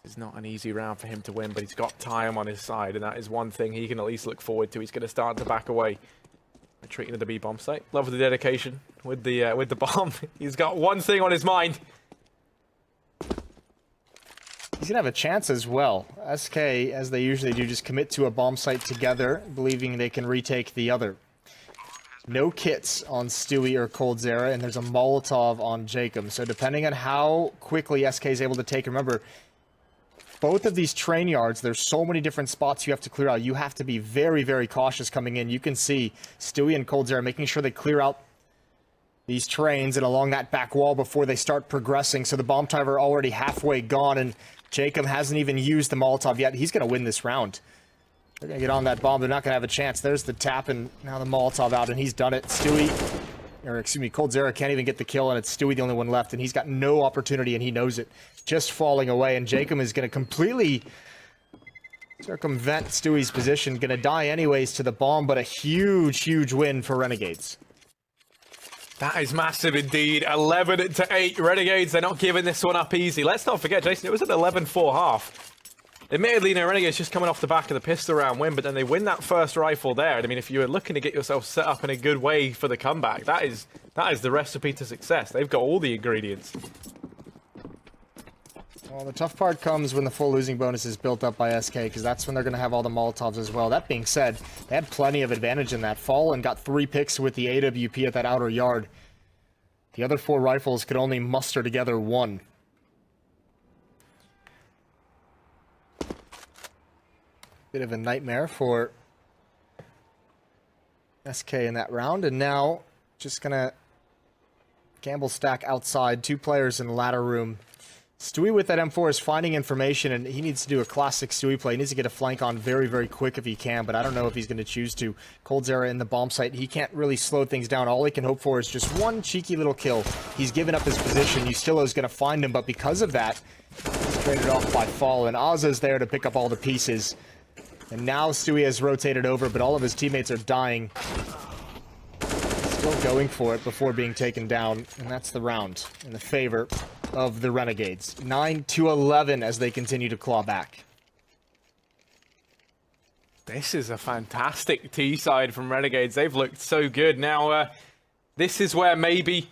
This is not an easy round for him to win, but he's got time on his side, and that is one thing he can at least look forward to. He's going to start to back away. Retreating to the B bomb site. Love the dedication with the bomb. He's got one thing on his mind. He's gonna have a chance as well. SK, as they usually do, just commit to a bomb site together, believing they can retake the other. No kits on Stewie or coldzera, and there's a Molotov on Jacob. So depending on how quickly SK is able to take, remember, both of these train yards, there's so many different spots you have to clear out. You have to be very, very cautious coming in. You can see Stewie and coldzera making sure they clear out these trains and along that back wall before they start progressing. So the bomb timer already halfway gone, and Jacob hasn't even used the Molotov yet. He's going to win this round. They're going to get on that bomb. They're not going to have a chance. There's the tap, and now the Molotov out, and he's done it. coldzera can't even get the kill, and it's Stewie the only one left, and he's got no opportunity, and he knows it. Just falling away, and Jacob is going to completely circumvent Stewie's position. Going to die anyways to the bomb, but a huge, huge win for Renegades. That is massive indeed. 11-8. Renegades, they're not giving this one up easy. Let's not forget, Jason, it was an 11-4 half. Admittedly, Renegades just coming off the back of the pistol round win, but then they win that first rifle there. And I mean, if you were looking to get yourself set up in a good way for the comeback, that is the recipe to success. They've got all the ingredients. Well, the tough part comes when the full losing bonus is built up by SK, because that's when they're going to have all the Molotovs as well. That being said, they had plenty of advantage in that fall and got 3 picks with the AWP at that outer yard. The other 4 rifles could only muster together 1. Bit of a nightmare for SK in that round, and now just going to gamble stack outside. 2 players in the ladder room. Stewie with that M4 is finding information, and he needs to do a classic Stewie play. He needs to get a flank on very, very quick if he can, but I don't know if he's going to choose to. coldzera in the bomb site, he can't really slow things down. All he can hope for is just one cheeky little kill. He's given up his position. Yustillo's going to find him, but because of that, he's traded off by Fall, and Azza's there to pick up all the pieces. And now Stewie has rotated over, but all of his teammates are dying. Still going for it before being taken down, and that's the round in the favor of the Renegades. 9-11 as they continue to claw back. This is a fantastic T side from Renegades. They've looked so good. Now, this is where maybe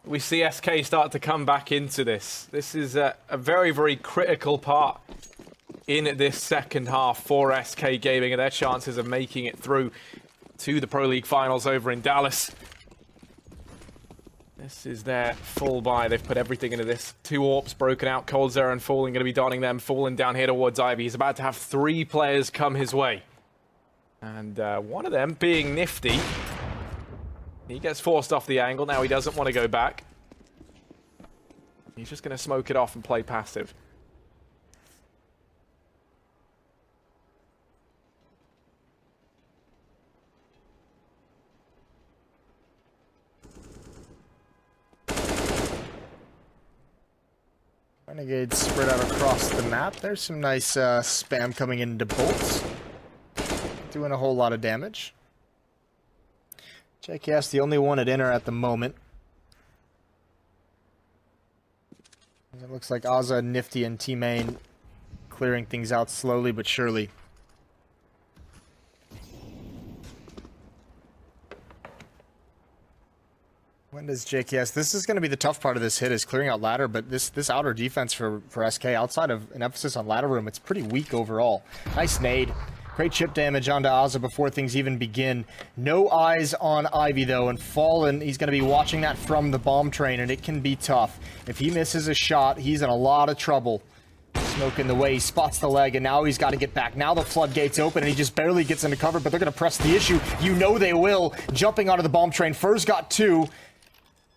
we see SK start to come back into this. This is a very, very critical part in this second half for SK Gaming and their chances of making it through to the Pro League finals over in Dallas. This is their full buy. They've put everything into this. 2 AWPs broken out. coldzera and Fallen going to be donning them. Fallen down here towards Ivy. He's about to have 3 players come his way. And one of them being Nifty. He gets forced off the angle. Now he doesn't want to go back. He's just going to smoke it off and play passive. Renegades spread out across the map. There's some nice spam coming into bolts. Doing a whole lot of damage. JKS the only one at inner at the moment. It looks like Azza, Nifty, and T-Main clearing things out slowly but surely. When does JKS... This is going to be the tough part of this hit, is clearing out ladder, but this outer defense for SK, outside of an emphasis on ladder room, it's pretty weak overall. Nice nade. Great chip damage onto Azza before things even begin. No eyes on Ivy, though, and Fallen, he's going to be watching that from the bomb train, and it can be tough. If he misses a shot, he's in a lot of trouble. Smoke in the way, he spots the leg, and now he's got to get back. Now the floodgates open, and he just barely gets into cover, but they're going to press the issue. You know they will. Jumping onto the bomb train. Fur's got 2.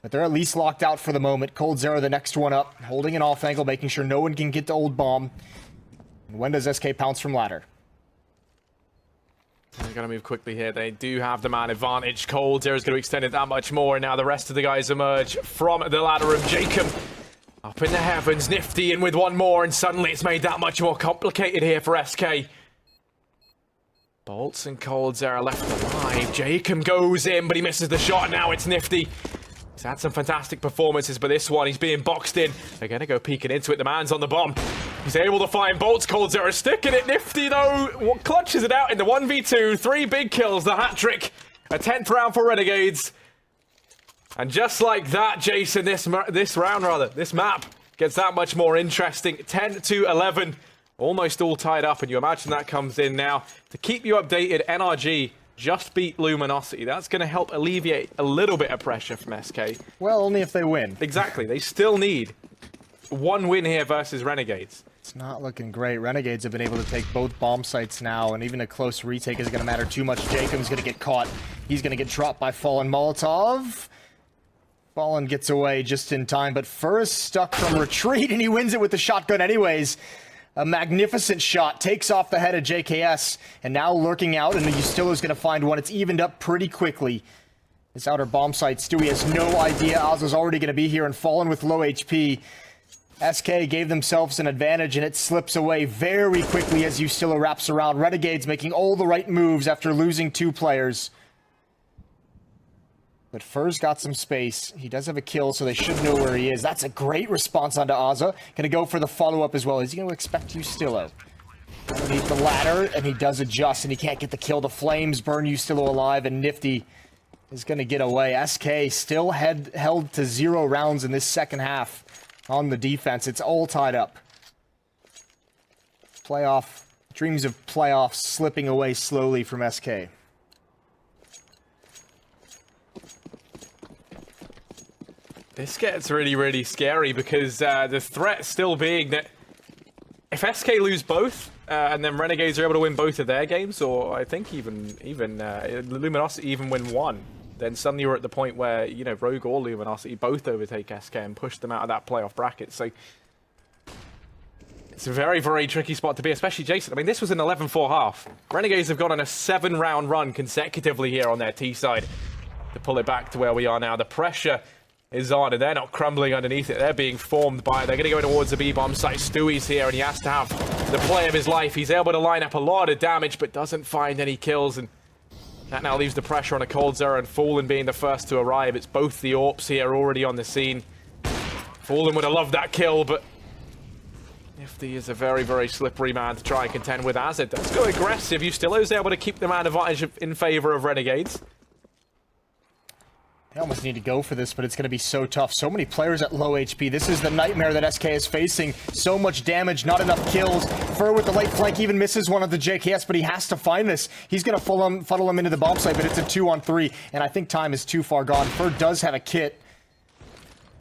But they're at least locked out for the moment. Cold Zero, the next one up, holding an off angle, making sure no one can get to Old Bomb. And when does SK pounce from ladder? They're going to move quickly here. They do have the man advantage. Cold Zero's going to extend it that much more. And now the rest of the guys emerge from the ladder room. Jacob up in the heavens. Nifty in with one more. And suddenly it's made that much more complicated here for SK. Bolts and Cold Zero left alive. Jacob goes in, but he misses the shot. Now it's Nifty. He's had some fantastic performances, but this one, he's being boxed in. They're going to go peeking into it. The man's on the bomb. He's able to find Bolts. Cold Zero sticking it. Nifty, though, clutches it out in the 1v2. 3 big kills, the hat trick. A 10th round for Renegades. And just like that, Jason, this map gets that much more interesting. 10-11, almost all tied up. And you imagine that comes in now. To keep you updated, NRG just beat Luminosity. That's going to help alleviate a little bit of pressure from SK. Well, only if they win. Exactly. They still need one win here versus Renegades. It's not looking great. Renegades have been able to take both bomb sites now, and even a close retake isn't going to matter too much. Jacob's going to get caught. He's going to get dropped by Fallen Molotov. Fallen gets away just in time, but Fur is stuck from retreat, and he wins it with the shotgun anyways. A magnificent shot, takes off the head of JKS, and now lurking out, and Yustilo's going to find one. It's evened up pretty quickly. This outer bomb site, Stewie has no idea Ozzo's already going to be here, and Fallen with low HP. SK gave themselves an advantage, and it slips away very quickly as Yustilo wraps around. Renegades making all the right moves after losing 2 players. But Fur's got some space. He does have a kill, so they should know where he is. That's a great response onto Azza. Gonna go for the follow-up as well. Is he gonna expect Yustilo? Underneath the ladder, and he does adjust, and he can't get the kill. The flames burn Yustilo alive, and Nifty is gonna get away. SK still held to 0 rounds in this second half on the defense. It's all tied up. Dreams of playoffs slipping away slowly from SK. This gets really, really scary because the threat still being that if SK lose both and then Renegades are able to win both of their games, or I think even Luminosity even win one, then suddenly you're at the point where, you know, Rogue or Luminosity both overtake SK and push them out of that playoff bracket. So it's a very, very tricky spot to be, especially Jason. I mean, this was an 11-4 half. Renegades have gone on a 7-round run consecutively here on their T side to pull it back to where we are now. The pressure is on, and they're not crumbling underneath it. They're being formed by it. They're going to go towards the B-bomb site. Stewie's here, and he has to have the play of his life. He's able to line up a lot of damage, but doesn't find any kills, and that now leaves the pressure on a Cold Zero, and Fallen being the first to arrive. It's both the AWPs here already on the scene. Fallen would have loved that kill, but Nifty is a very, very slippery man to try and contend with. As it does go aggressive, Yustilo's able to keep the man advantage in favor of Renegades. They almost need to go for this, but it's going to be so tough. So many players at low HP. This is the nightmare that SK is facing. So much damage, not enough kills. Fur with the late flank even misses one of the JKS, but he has to find this. He's going to funnel him into the bomb site, but it's a 2-on-3, and I think time is too far gone. Fur does have a kit,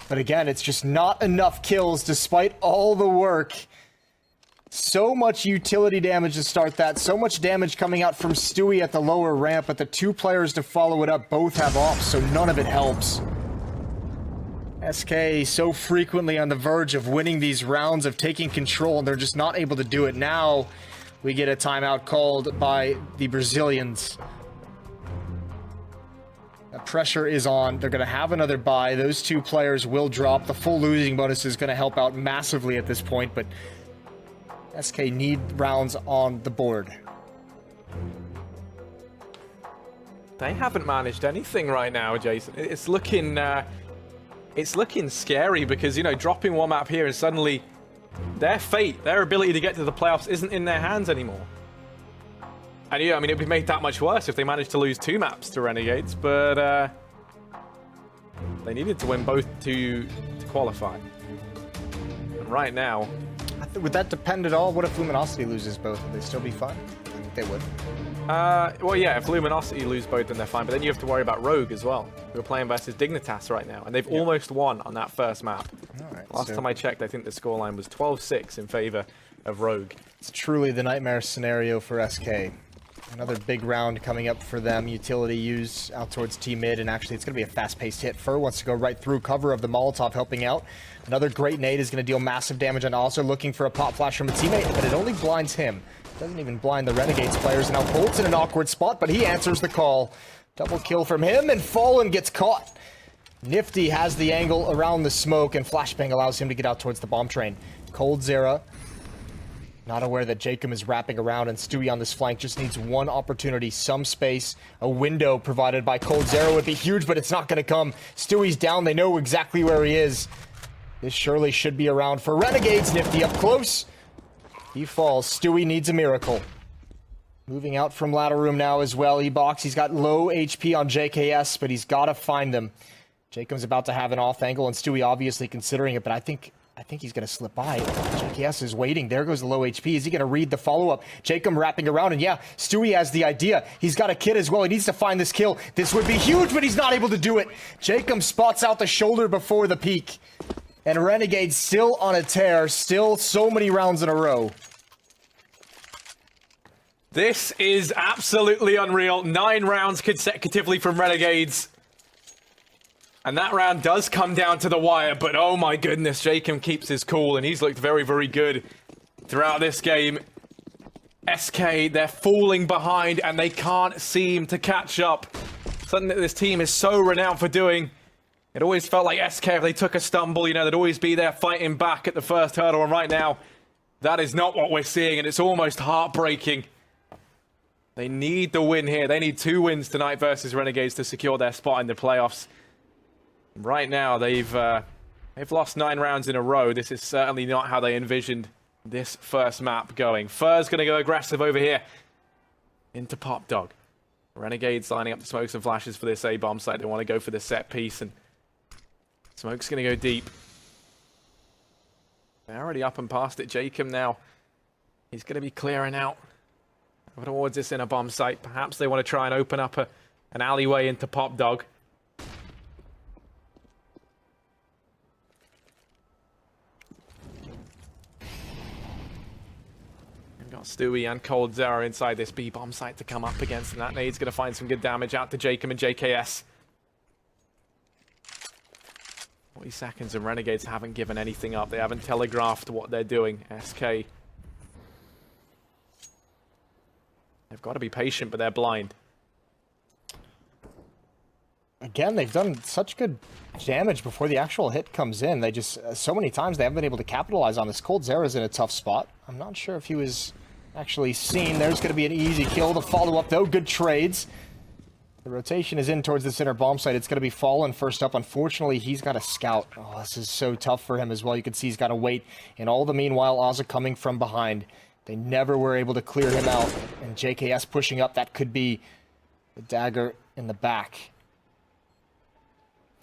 but again, it's just not enough kills despite all the work. So much utility damage to start that. So much damage coming out from Stewie at the lower ramp, but the 2 players to follow it up both have off, so none of it helps. SK so frequently on the verge of winning these rounds, of taking control, and they're just not able to do it. Now we get a timeout called by the Brazilians. A pressure is on. They're going to have another bye. Those two players will drop. The full losing bonus is going to help out massively at this point, but SK need rounds on the board. They haven't managed anything right now, Jason. It's looking scary because, you know, dropping one map here and suddenly their fate, their ability to get to the playoffs isn't in their hands anymore. And yeah, I mean, it'd be made that much worse if they managed to lose 2 maps to Renegades, but they needed to win both to qualify. And right now... Would that depend at all? What if Luminosity loses both? Would they still be fine? I think they would. Well, yeah, if Luminosity lose both, then they're fine. But then you have to worry about Rogue as well. We're playing versus Dignitas right now, and they've almost won on that first map. All right, Last time I checked, I think the scoreline was 12-6 in favor of Rogue. It's truly the nightmare scenario for SK. Another big round coming up for them. Utility use out towards T mid, and actually it's going to be a fast-paced hit. Fur wants to go right through cover of the Molotov, helping out. Another great nade is going to deal massive damage, and also looking for a pop flash from a teammate, but it only blinds him. Doesn't even blind the Renegades players. Now Colt's in an awkward spot, but he answers the call. Double kill from him, and Fallen gets caught. Nifty has the angle around the smoke, and Flashbang allows him to get out towards the bomb train. Cold Zera, not aware that Jacob is wrapping around, and Stewie on this flank just needs one opportunity, some space. A window provided by Cold Zera would be huge, but it's not going to come. Stewie's down. They know exactly where he is. This surely should be around for Renegades. Nifty up close. He falls. Stewie needs a miracle. Moving out from ladder room now as well. E-Box, he's got low HP on JKS, but he's got to find them. Jacob's about to have an off angle, and Stewie obviously considering it, but I think he's going to slip by. JKS is waiting. There goes the low HP. Is he going to read the follow-up? Jacob wrapping around, and yeah, Stewie has the idea. He's got a kid as well. He needs to find this kill. This would be huge, but he's not able to do it. Jacob spots out the shoulder before the peak. And Renegade still on a tear. Still so many rounds in a row. This is absolutely unreal. 9 rounds consecutively from Renegades. And that round does come down to the wire, but oh my goodness, Jacob keeps his cool, and he's looked very, very good throughout this game. SK, they're falling behind, and they can't seem to catch up. Something that this team is so renowned for doing. It always felt like SK, if they took a stumble, you know, they'd always be there fighting back at the first hurdle, and right now, that is not what we're seeing, and it's almost heartbreaking. They need the win here. They need 2 wins tonight versus Renegades to secure their spot in the playoffs. Right now, they've lost 9 rounds in a row. This is certainly not how they envisioned this first map going. Fur's going to go aggressive over here into Pop Dog. Renegades lining up the smokes and flashes for this A-bomb site. They want to go for the set piece, and Smoke's going to go deep. They're already up and past it. Jacob now, he's going to be clearing out towards this inner bomb site. Perhaps they want to try and open up an alleyway into Pop Dog. Stewie and Cold Zera inside this B-bomb site to come up against, and that nade's going to find some good damage out to Jacob and JKS. 40 seconds, and Renegades haven't given anything up. They haven't telegraphed what they're doing. SK, they've got to be patient, but they're blind. Again, they've done such good damage before the actual hit comes in. They just, so many times they haven't been able to capitalize on this. Cold Zera's in a tough spot. I'm not sure if he was actually seen. There's going to be an easy kill. The follow-up, though, good trades. The rotation is in towards the center bomb site. It's going to be Fallen first up. Unfortunately, he's got a scout. Oh, this is so tough for him as well. You can see he's got to wait. And all the meanwhile, Ozza coming from behind. They never were able to clear him out. And JKS pushing up. That could be the dagger in the back.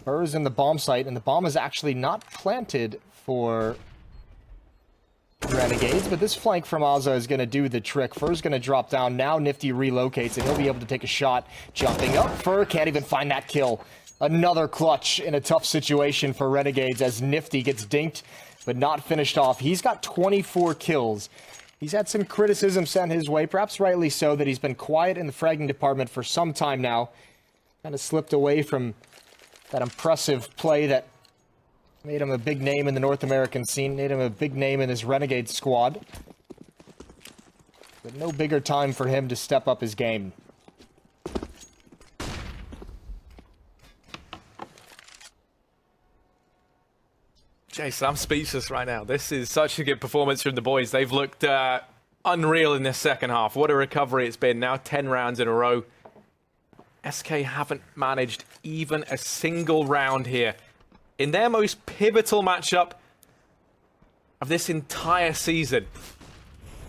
Fur is in the bomb site, and the bomb is actually not planted for Renegades, but this flank from Ozza is going to do the trick. Fur's going to drop down. Now Nifty relocates, and he'll be able to take a shot. Jumping up, Fur can't even find that kill. Another clutch in a tough situation for Renegades as Nifty gets dinked, but not finished off. He's got 24 kills. He's had some criticism sent his way, perhaps rightly so, that he's been quiet in the fragging department for some time now. Kind of slipped away from that impressive play that made him a big name in the North American scene, made him a big name in his Renegade squad. But no bigger time for him to step up his game. Jason, I'm speechless right now. This is such a good performance from the boys. They've looked unreal in this second half. What a recovery it's been. Now 10 rounds in a row. SK haven't managed even a single round here. In their most pivotal matchup of this entire season.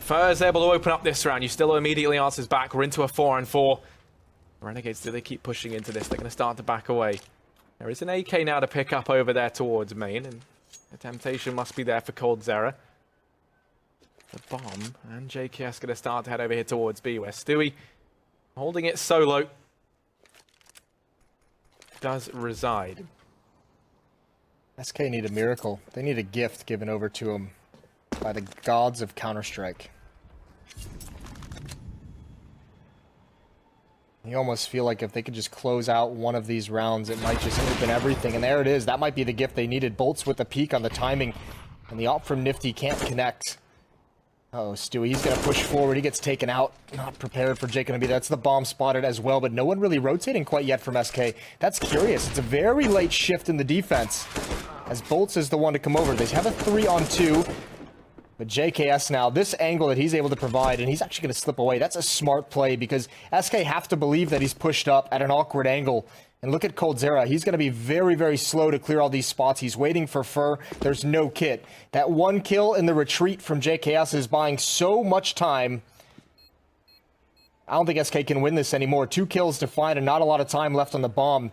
Fur's able to open up this round. You still immediately answers back. We're into a 4-on-4. Renegades, do they keep pushing into this? They're going to start to back away. There is an AK now to pick up over there towards main, and the temptation must be there for coldzera. The bomb, and JKS going to start to head over here towards B, where Stewie, holding it solo, does reside. SK need a miracle. They need a gift given over to them by the gods of Counter-Strike. You almost feel like if they could just close out one of these rounds, it might just open everything. And there it is. That might be the gift they needed. Bolts with the peak on the timing. And the op from Nifty can't connect. Oh, Stewie, he's going to push forward. He gets taken out. Not prepared for Jake going to be there. That's the bomb spotted as well, but no one really rotating quite yet from SK. That's curious. It's a very late shift in the defense, as Bolts is the one to come over. They have a 3-on-2, but JKS now, this angle that he's able to provide, and he's actually going to slip away. That's a smart play, because SK have to believe that he's pushed up at an awkward angle. And look at coldzera. He's going to be very, very slow to clear all these spots. He's waiting for Fur. There's no kit. That one kill in the retreat from JKS is buying so much time. I don't think SK can win this anymore. 2 kills to find and not a lot of time left on the bomb.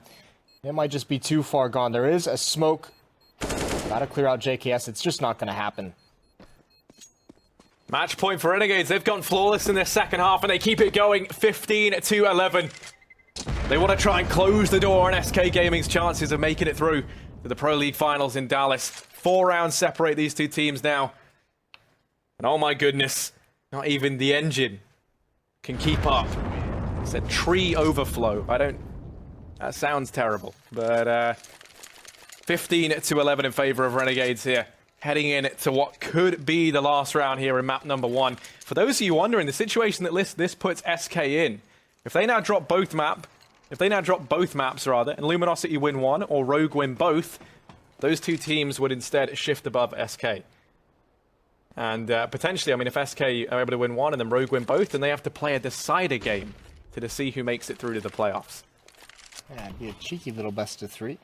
It might just be too far gone. There is a smoke. Got to clear out JKS. It's just not going to happen. Match point for Renegades. They've gone flawless in their second half, and they keep it going 15-11. They want to try and close the door on SK Gaming's chances of making it through to the Pro League finals in Dallas. 4 rounds separate these two teams now. And oh my goodness, not even the engine can keep up. It's a tree overflow. That sounds terrible. But 15-11 in favor of Renegades here. Heading in to what could be the last round here in map number 1. For those of you wondering, the situation that this puts SK in, if they now drop both maps, and Luminosity win one or Rogue win both, those two teams would instead shift above SK. And potentially, I mean, if SK are able to win one and then Rogue win both, then they have to play a decider game to see who makes it through to the playoffs. Yeah, it'd be a cheeky little best of 3.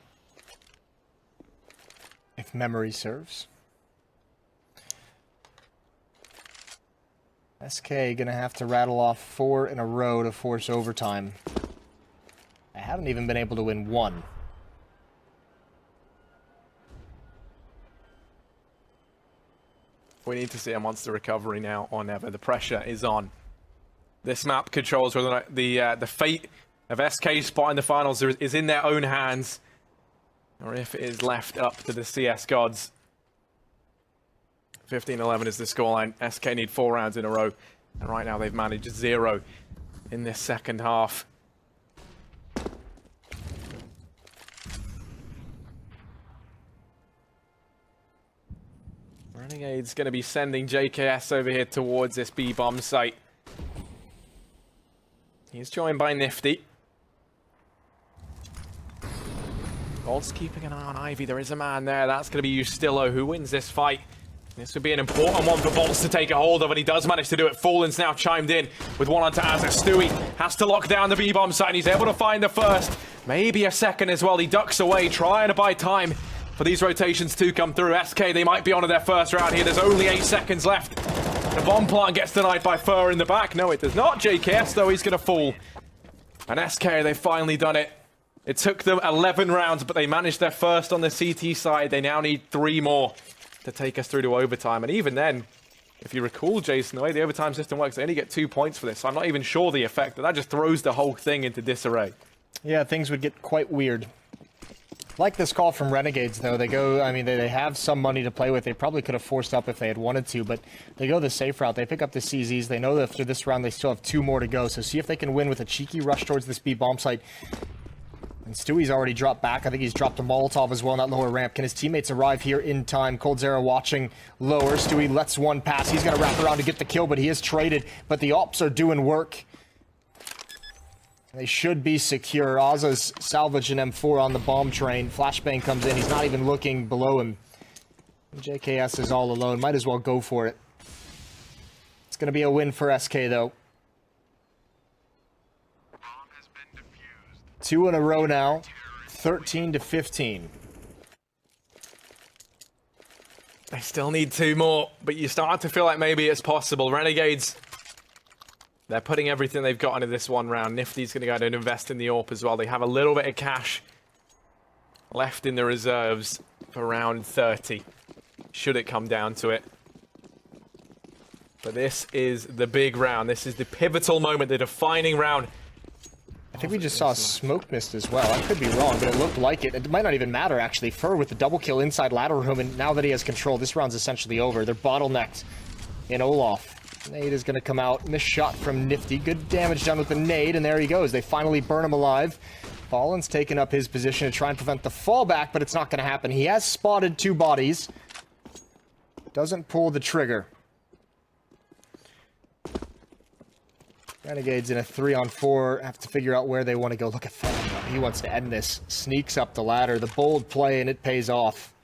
If memory serves. SK gonna have to rattle off 4 in a row to force overtime. I haven't even been able to win 1. We need to see a monster recovery now or never. The pressure is on. This map controls whether or not the fate of SK's spot in the finals is in their own hands, or if it is left up to the CS gods. 15-11 is the scoreline. SK need 4 rounds in a row, and right now they've managed 0 in this second half. Renegade's going to be sending JKS over here towards this B-bomb site. He's joined by Nifty. Bolt's keeping an eye on Ivy. There is a man there. That's going to be Ustillo who wins this fight. This would be an important one for Bolts to take a hold of, and he does manage to do it. Fallen's now chimed in with one onto Azza. Stewie has to lock down the B-bomb site, and he's able to find the first, maybe a second as well. He ducks away, trying to buy time for these rotations to come through. SK, they might be onto their first round here. There's only 8 seconds left. The bomb plant gets denied by Fur in the back. No, it does not. JKS, though, he's going to fall. And SK, they've finally done it. It took them 11 rounds, but they managed their first on the CT side. They now need 3 more to take us through to overtime. And even then, if you recall, Jason, the way the overtime system works, they only get 2 points for this. So I'm not even sure the effect, but that just throws the whole thing into disarray. Yeah, things would get quite weird. Like this call from Renegades, though. They go, I mean, they have some money to play with. They probably could have forced up if they had wanted to, but they go the safe route. They pick up the CZs. They know that after this round, they still have 2 more to go. So see if they can win with a cheeky rush towards this B-bomb site. And Stewie's already dropped back. I think he's dropped a Molotov as well in that lower ramp. Can his teammates arrive here in time? coldzera watching lower. Stewie lets one pass. He's going to wrap around to get the kill, but he is traded. But the ops are doing work. They should be secure. Azza's salvaged an M4 on the bomb train. Flashbang comes in. He's not even looking below him. JKS is all alone. Might as well go for it. It's going to be a win for SK, though. 2 in a row now. 13-15. They still need 2 more, but you start to feel like maybe it's possible. Renegades, they're putting everything they've got into this one round. Nifty's going to go ahead and invest in the AWP as well. They have a little bit of cash left in the reserves for round 30, should it come down to it. But this is the big round. This is the pivotal moment, the defining round. I think we just saw a smoke mist as well. I could be wrong, but it looked like it. It might not even matter, actually. Fur with the double kill inside ladder room, and now that he has control, this round's essentially over. They're bottlenecked in Olaf. Nade is going to come out. Missed shot from Nifty. Good damage done with the nade, and there he goes. They finally burn him alive. Fallen's taken up his position to try and prevent the fallback, but it's not going to happen. He has spotted 2 bodies. Doesn't pull the trigger. Renegades in a 3-on-4 have to figure out where they want to go. Look at Fallen. He wants to end this. Sneaks up the ladder. The bold play, and it pays off.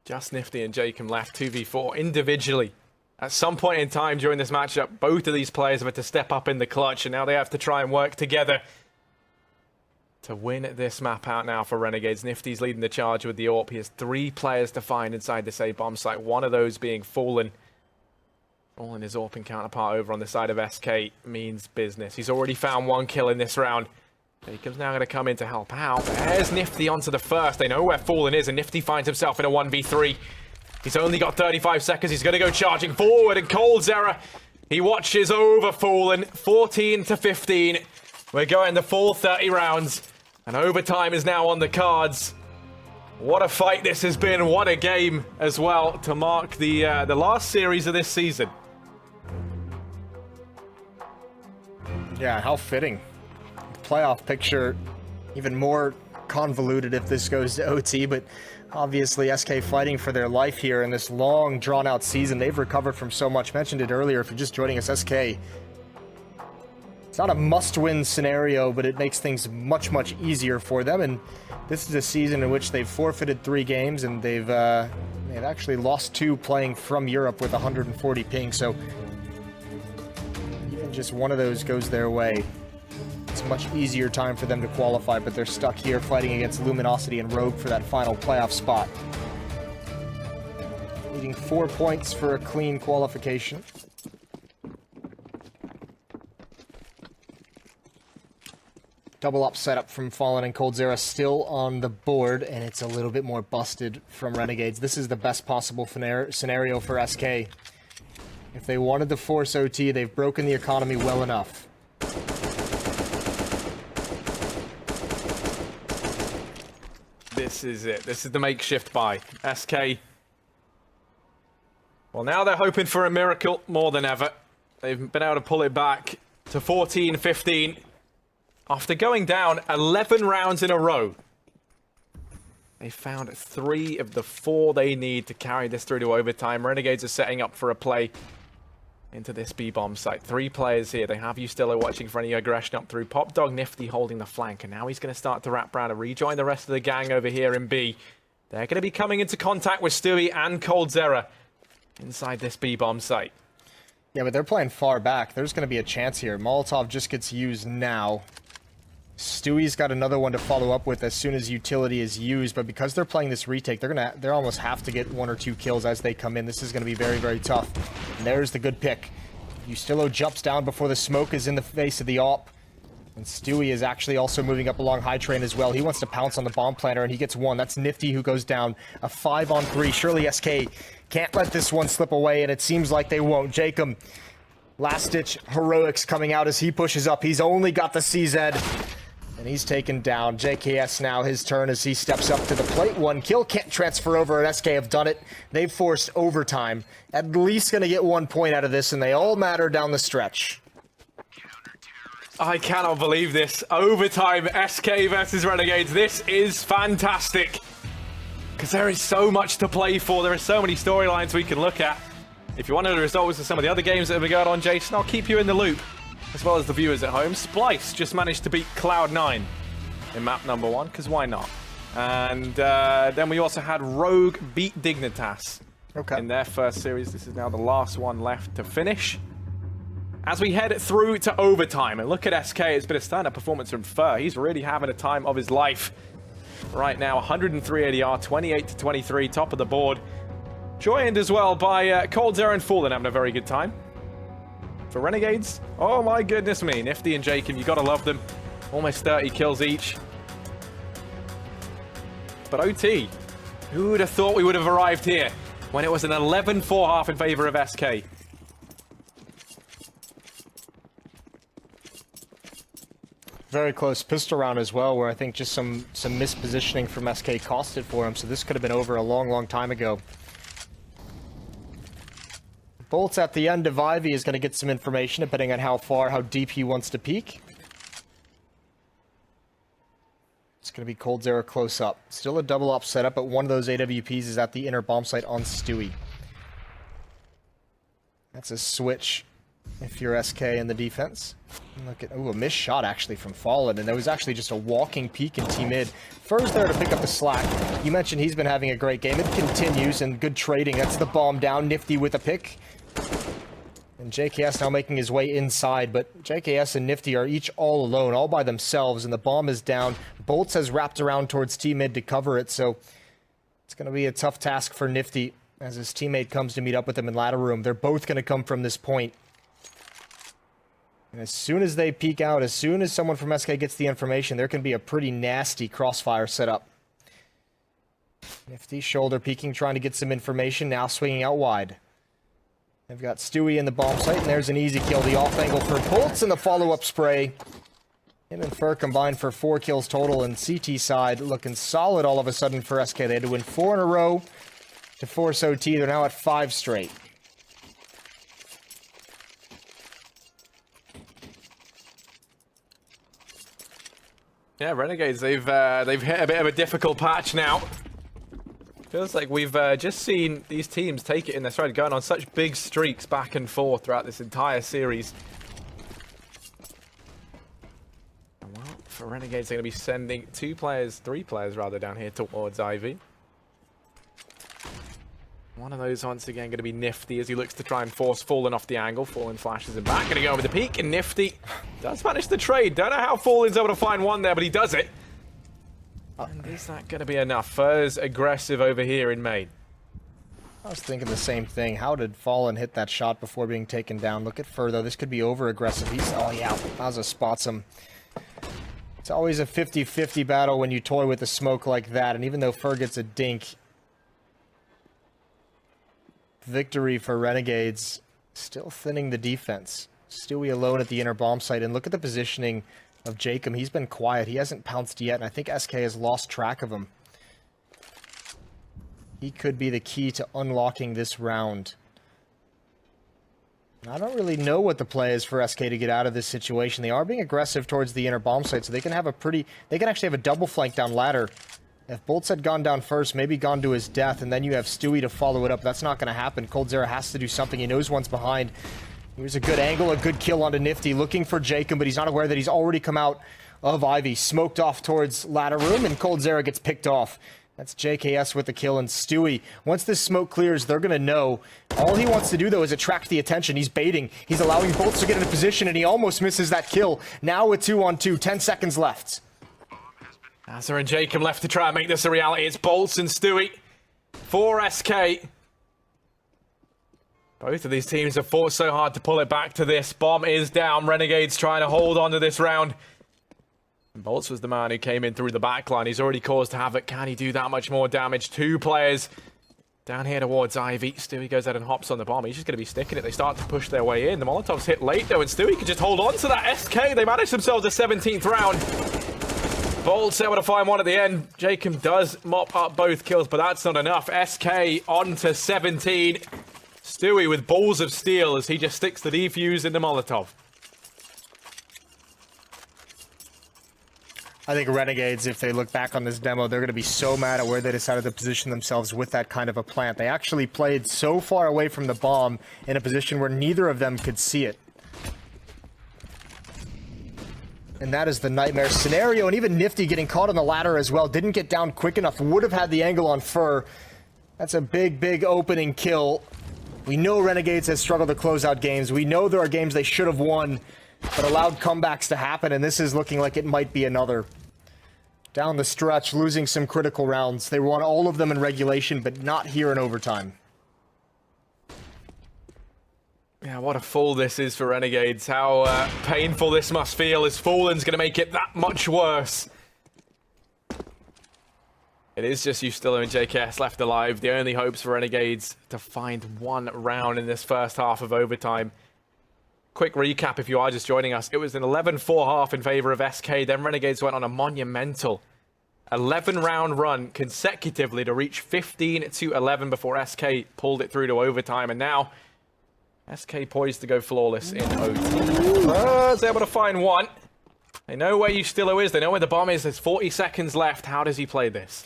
Just Nifty and Jacob left 2v4 individually. At some point in time during this matchup, both of these players have had to step up in the clutch, and now they have to try and work together to win this map out now for Renegades. Nifty's leading the charge with the AWP. He has 3 players to find inside this A bomb site, one of those being Fallen. Fallen, his AWP counterpart over on the side of SK, means business. He's already found 1 kill in this round. Jacob's now going to come in to help out. There's Nifty onto the first. They know where Fallen is, and Nifty finds himself in a 1v3. He's only got 35 seconds. He's going to go charging forward, and Coldzera, he watches over Fallen. 14-15. We're going the full 30 rounds, and overtime is now on the cards. What a fight this has been. What a game as well to mark the last series of this season. Yeah, how fitting. The playoff picture even more convoluted if this goes to OT, but obviously SK fighting for their life here in this long, drawn-out season. They've recovered from so much. Mentioned it earlier, if you're just joining us, SK, it's not a must-win scenario, but it makes things much, much easier for them. And this is a season in which they've forfeited 3 games, and they've actually lost 2 playing from Europe with 140 ping. So even just one of those goes their way, it's a much easier time for them to qualify, but they're stuck here fighting against Luminosity and Rogue for that final playoff spot. Needing 4 points for a clean qualification. Double up setup from Fallen, and Coldzera still on the board, and it's a little bit more busted from Renegades. This is the best possible scenario for SK. If they wanted to force OT, they've broken the economy well enough. This is it. This is the makeshift buy. SK. Well, now they're hoping for a miracle more than ever. They've been able to pull it back to 14-15. After going down 11 rounds in a row, they found 3 of the 4 they need to carry this through to overtime. Renegades are setting up for a play into this B-bomb site. 3 players here. They have Ustilla watching for any aggression up through. Pop Dog Nifty holding the flank, and now he's going to start to wrap around and rejoin the rest of the gang over here in B. They're going to be coming into contact with Stewie and Coldzera inside this B-bomb site. Yeah, but they're playing far back. There's going to be a chance here. Molotov just gets used now. Stewie's got another one to follow up with as soon as utility is used, but because they're playing this retake, they're almost have to get 1 or 2 kills as they come in. This is going to be very, very tough. And there's the good pick. Ustilla jumps down before the smoke is in the face of the AWP. And Stewie is actually also moving up along high train as well. He wants to pounce on the bomb planter, and he gets 1. That's Nifty who goes down. A 5-on-3. Surely SK can't let this one slip away, and it seems like they won't. Jacob, last-ditch heroics coming out as he pushes up. He's only got the CZ. And he's taken down. JKS now, his turn as he steps up to the plate. 1 kill, can't transfer over, and SK have done it. They've forced overtime. At least going to get 1 point out of this, and they all matter down the stretch. I cannot believe this. Overtime, SK versus Renegades. This is fantastic. Because there is so much to play for. There are so many storylines we can look at. If you want to know the results of some of the other games that have been going on, Jason, I'll keep you in the loop, as well as the viewers at home. Splice just managed to beat Cloud9 in map number 1, because why not? And then we also had Rogue beat Dignitas in their first series. This is now the last one left to finish. As we head through to overtime, and look at SK, it's been a stand-up performance from Fur. He's really having a time of his life right now. 103 ADR, 28 to 23, top of the board. Joined as well by Cold Zero and Fallen, having a very good time. For Renegades, oh my goodness me, Nifty and Jacob, you gotta love them. Almost 30 kills each. But OT, who would have thought we would have arrived here when it was an 11-4 half in favor of SK? Very close pistol round as well, where I think just some mispositioning from SK cost it for him, so this could have been over a long time ago. Bolts at the end of Ivy is going to get some information, depending on how deep he wants to peek. It's going to be Cold Zero close up. Still a double up setup, but one of those AWPs is at the inner bomb site on Stewie. That's a switch if you're SK in the defense. Look at, ooh, a missed shot actually from Fallen, and there was actually just a walking peek in T-mid. Fur's there to pick up the slack. You mentioned he's been having a great game. It continues, and good trading. That's the bomb down. Nifty with a pick. And JKS now making his way inside, but JKS and Nifty are each all alone, all by themselves, and the bomb is down. Bolts has wrapped around towards T-mid to cover it, so it's going to be a tough task for Nifty as his teammate comes to meet up with him in ladder room. They're both going to come from this point. And as soon as they peek out, as soon as someone from SK gets the information, there can be a pretty nasty crossfire set up. Nifty shoulder peeking, trying to get some information, now swinging out wide. They've got Stewie in the bomb site, and there's an easy kill. The off angle for Bolts and the follow-up spray. Him and Fur combined for 4 kills total, and CT side looking solid all of a sudden for SK. They had to win 4 in a row to force OT. They're now at 5 straight. Yeah, Renegades, they've hit a bit of a difficult patch now. Feels like we've just seen these teams take it in their stride, going on such big streaks back and forth throughout this entire series. Well, for Renegades, they're going to be sending 3 players rather, down here towards Ivy. One of those once again going to be Nifty as he looks to try and force Fallen off the angle. Fallen flashes him back, going to go over the peak, and Nifty does manage to trade. Don't know how Fallen's able to find one there, but he does it. And is that going to be enough? Fur's aggressive over here in main. I was thinking the same thing. How did Fallen hit that shot before being taken down? Look at Fur, though. This could be over-aggressive. Oh, yeah. Mazza spots him. It's always a 50-50 battle when you toy with a smoke like that, and even though Fur gets a dink, victory for Renegades, still thinning the defense. Stewie alone at the inner bomb site, and look at the positioning of Jacob. He's been quiet. He hasn't pounced yet, and I think SK has lost track of him. He could be the key to unlocking this round. I don't really know what the play is for SK to get out of this situation. They are being aggressive towards the inner bomb site, so they can actually have a double flank down ladder. If Bolts had gone down first, maybe gone to his death, and then you have Stewie to follow it up, that's not going to happen. Cold Zero has to do something. He knows one's behind. Here's a good angle, a good kill onto Nifty, looking for Jacob, but he's not aware that he's already come out of Ivy. Smoked off towards ladder room, and Cold Zero gets picked off. That's JKS with the kill, and Stewie, once this smoke clears, they're going to know. All he wants to do, though, is attract the attention. He's baiting. He's allowing Bolts to get into position, and he almost misses that kill. Now with 2-on-2, 10 seconds left. Azza and Jacob left to try and make this a reality. It's Bolts and Stewie for SK. Both of these teams have fought so hard to pull it back to this. Bomb is down. Renegades trying to hold on to this round. And Bolts was the man who came in through the backline. He's already caused havoc. Can he do that much more damage? 2 players down here towards Ivy. Stewie goes out and hops on the bomb. He's just going to be sticking it. They start to push their way in. The Molotovs hit late, though, and Stewie can just hold on to that. SK, they managed themselves a 17th round. Bolts able to find one at the end. Jacob does mop up both kills, but that's not enough. SK on to 17. Stewie with balls of steel as he just sticks the defuse in the Molotov. I think Renegades, if they look back on this demo, they're going to be so mad at where they decided to position themselves with that kind of a plant. They actually played so far away from the bomb in a position where neither of them could see it. And that is the nightmare scenario. And even Nifty getting caught on the ladder as well. Didn't get down quick enough. Would have had the angle on Fur. That's a big, big opening kill. We know Renegades has struggled to close out games. We know there are games they should have won, but allowed comebacks to happen. And this is looking like it might be another. Down the stretch, losing some critical rounds. They won all of them in regulation, but not here in overtime. Yeah, what a fall this is for Renegades. How painful this must feel as Fallen's going to make it that much worse. It is just Ustillo and JKS left alive. The only hopes for Renegades to find one round in this first half of overtime. Quick recap if you are just joining us. It was an 11-4 half in favor of SK. Then Renegades went on a monumental 11-round run consecutively to reach 15-11 before SK pulled it through to overtime. And now SK poised to go flawless in OT. Fur's able to find one. They know where Ustillo is. They know where the bomb is. There's 40 seconds left. How does he play this?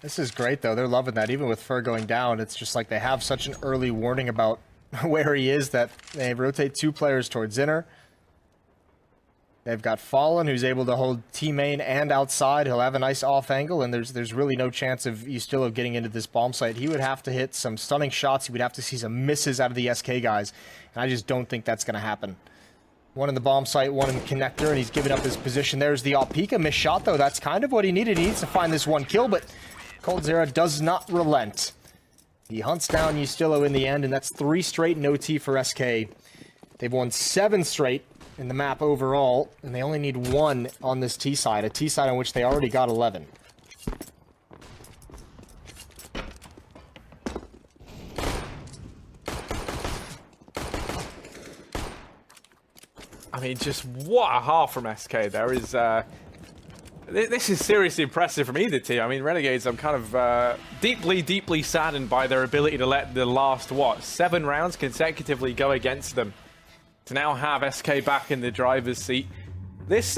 This is great, though. They're loving that. Even with Fur going down, it's just like they have such an early warning about where he is that they rotate 2 players towards inner. They've got Fallen, who's able to hold T-main and outside. He'll have a nice off angle, and there's really no chance of Ustillo getting into this bomb site. He would have to hit some stunning shots. He would have to see some misses out of the SK guys, and I just don't think that's going to happen. One in the bomb site, one in the connector, and he's giving up his position. There's the Opika missed shot, though. That's kind of what he needed. He needs to find this one kill, but coldzera does not relent. He hunts down Ustillo in the end, and that's 3 straight in OT for SK. They've won 7 straight in the map overall, and they only need 1 on this T side, a T side on which they already got 11. I mean, just what a half from SK. There is, this is seriously impressive from either team. I mean, Renegades, I'm kind of deeply, deeply saddened by their ability to let the last, 7 rounds consecutively go against them. To now have SK back in the driver's seat. This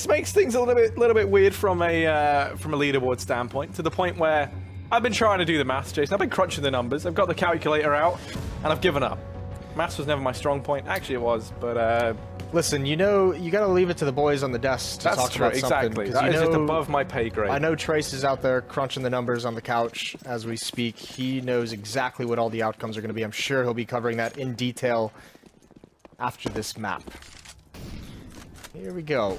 makes things a little bit weird from a leaderboard standpoint, to the point where I've been trying to do the maths, Jason. I've been crunching the numbers. I've got the calculator out, and I've given up. Maths was never my strong point. Actually, it was, but listen, you know, you got to leave it to the boys on the desk to talk about something. Exactly. That is just above my pay grade. I know Trace is out there crunching the numbers on the couch as we speak. He knows exactly what all the outcomes are going to be. I'm sure he'll be covering that in detail after this map. Here we go.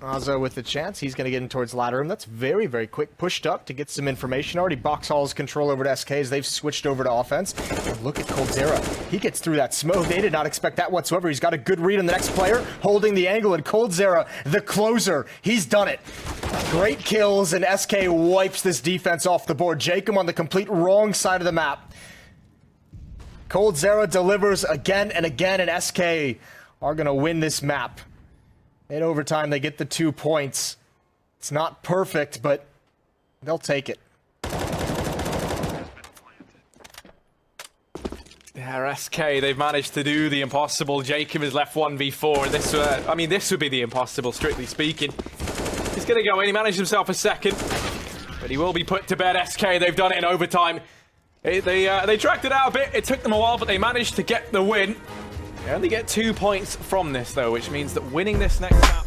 Azo with the chance. He's going to get in towards ladder room. That's very, very quick. Pushed up to get some information. Already box halls control over to SK as they've switched over to offense. And look at coldzera. He gets through that smoke. They did not expect that whatsoever. He's got a good read on the next player, holding the angle. And coldzera, the closer, he's done it. Great kills, and SK wipes this defense off the board. Jacob on the complete wrong side of the map. coldzera delivers again and again, and SK are going to win this map. In overtime, they get the 2 points. It's not perfect, but they'll take it. Yeah, SK, they've managed to do the impossible. Jacob is left 1v4, and this, I mean, this would be the impossible, strictly speaking. He's going to go in. He managed himself a second, but he will be put to bed. SK, they've done it in overtime. They dragged it out a bit. It took them a while, but they managed to get the win. They only get 2 points from this, though, which means that winning this next round